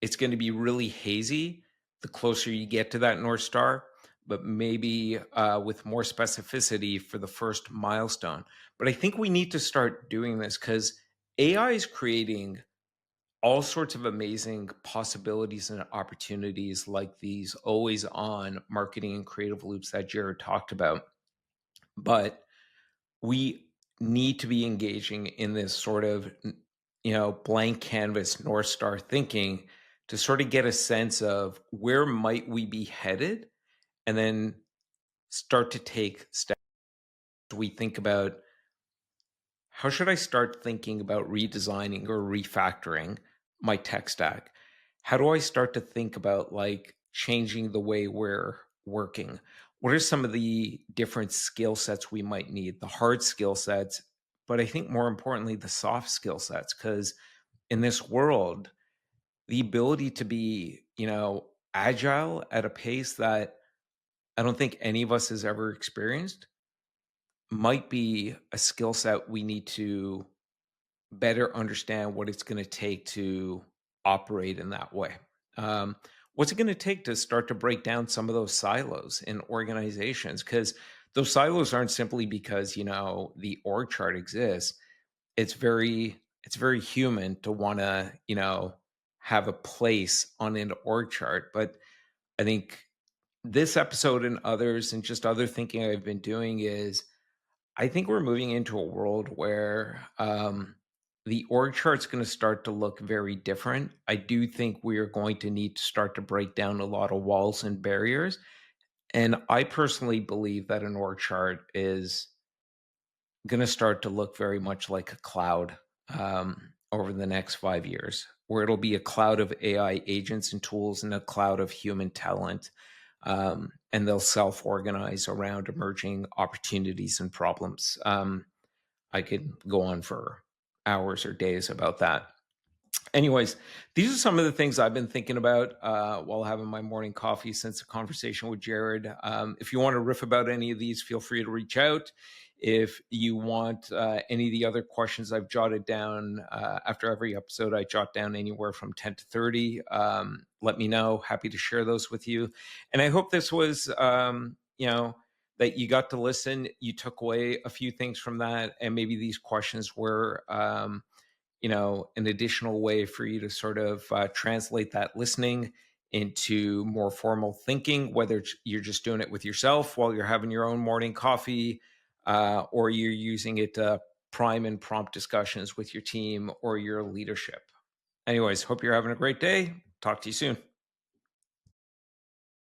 It's going to be really hazy the closer you get to that North Star, but maybe with more specificity for the first milestone. But I think we need to start doing this because AI is creating all sorts of amazing possibilities and opportunities like these always on marketing and creative loops that Jared talked about. But we need to be engaging in this sort of, blank canvas North Star thinking to sort of get a sense of where might we be headed and then start to take steps. We think about how should I start thinking about redesigning or refactoring my tech stack? How do I start to think about like changing the way we're working? What are some of the different skill sets we might need? The hard skill sets, but I think more importantly, the soft skill sets. Because in this world, the ability to be, agile at a pace that I don't think any of us has ever experienced might be a skill set we need to better understand what it's going to take to operate in that way. Um, what's it going to take to start to break down some of those silos in organizations? Because those silos aren't simply because the org chart exists. It's very human to want to have a place on an org chart. But I think this episode and others and just other thinking I've been doing is I think we're moving into a world where the org chart's going to start to look very different. I do think we are going to need to start to break down a lot of walls and barriers. And I personally believe that an org chart is going to start to look very much like a cloud over the next 5 years, where it'll be a cloud of AI agents and tools and a cloud of human talent. And they'll self organize around emerging opportunities and problems. I could go on for hours or days about that. Anyways, these are some of the things I've been thinking about while having my morning coffee since the conversation with Jared. If you want to riff about any of these, feel free to reach out. If you want any of the other questions I've jotted down after every episode, I jot down anywhere from 10 to 30. Let me know. Happy to share those with you. And I hope this was, that you got to listen. You took away a few things from that. And maybe these questions were, an additional way for you to sort of translate that listening into more formal thinking, whether you're just doing it with yourself while you're having your own morning coffee, or you're using it to prime and prompt discussions with your team or your leadership. Anyways, hope you're having a great day. Talk to you soon.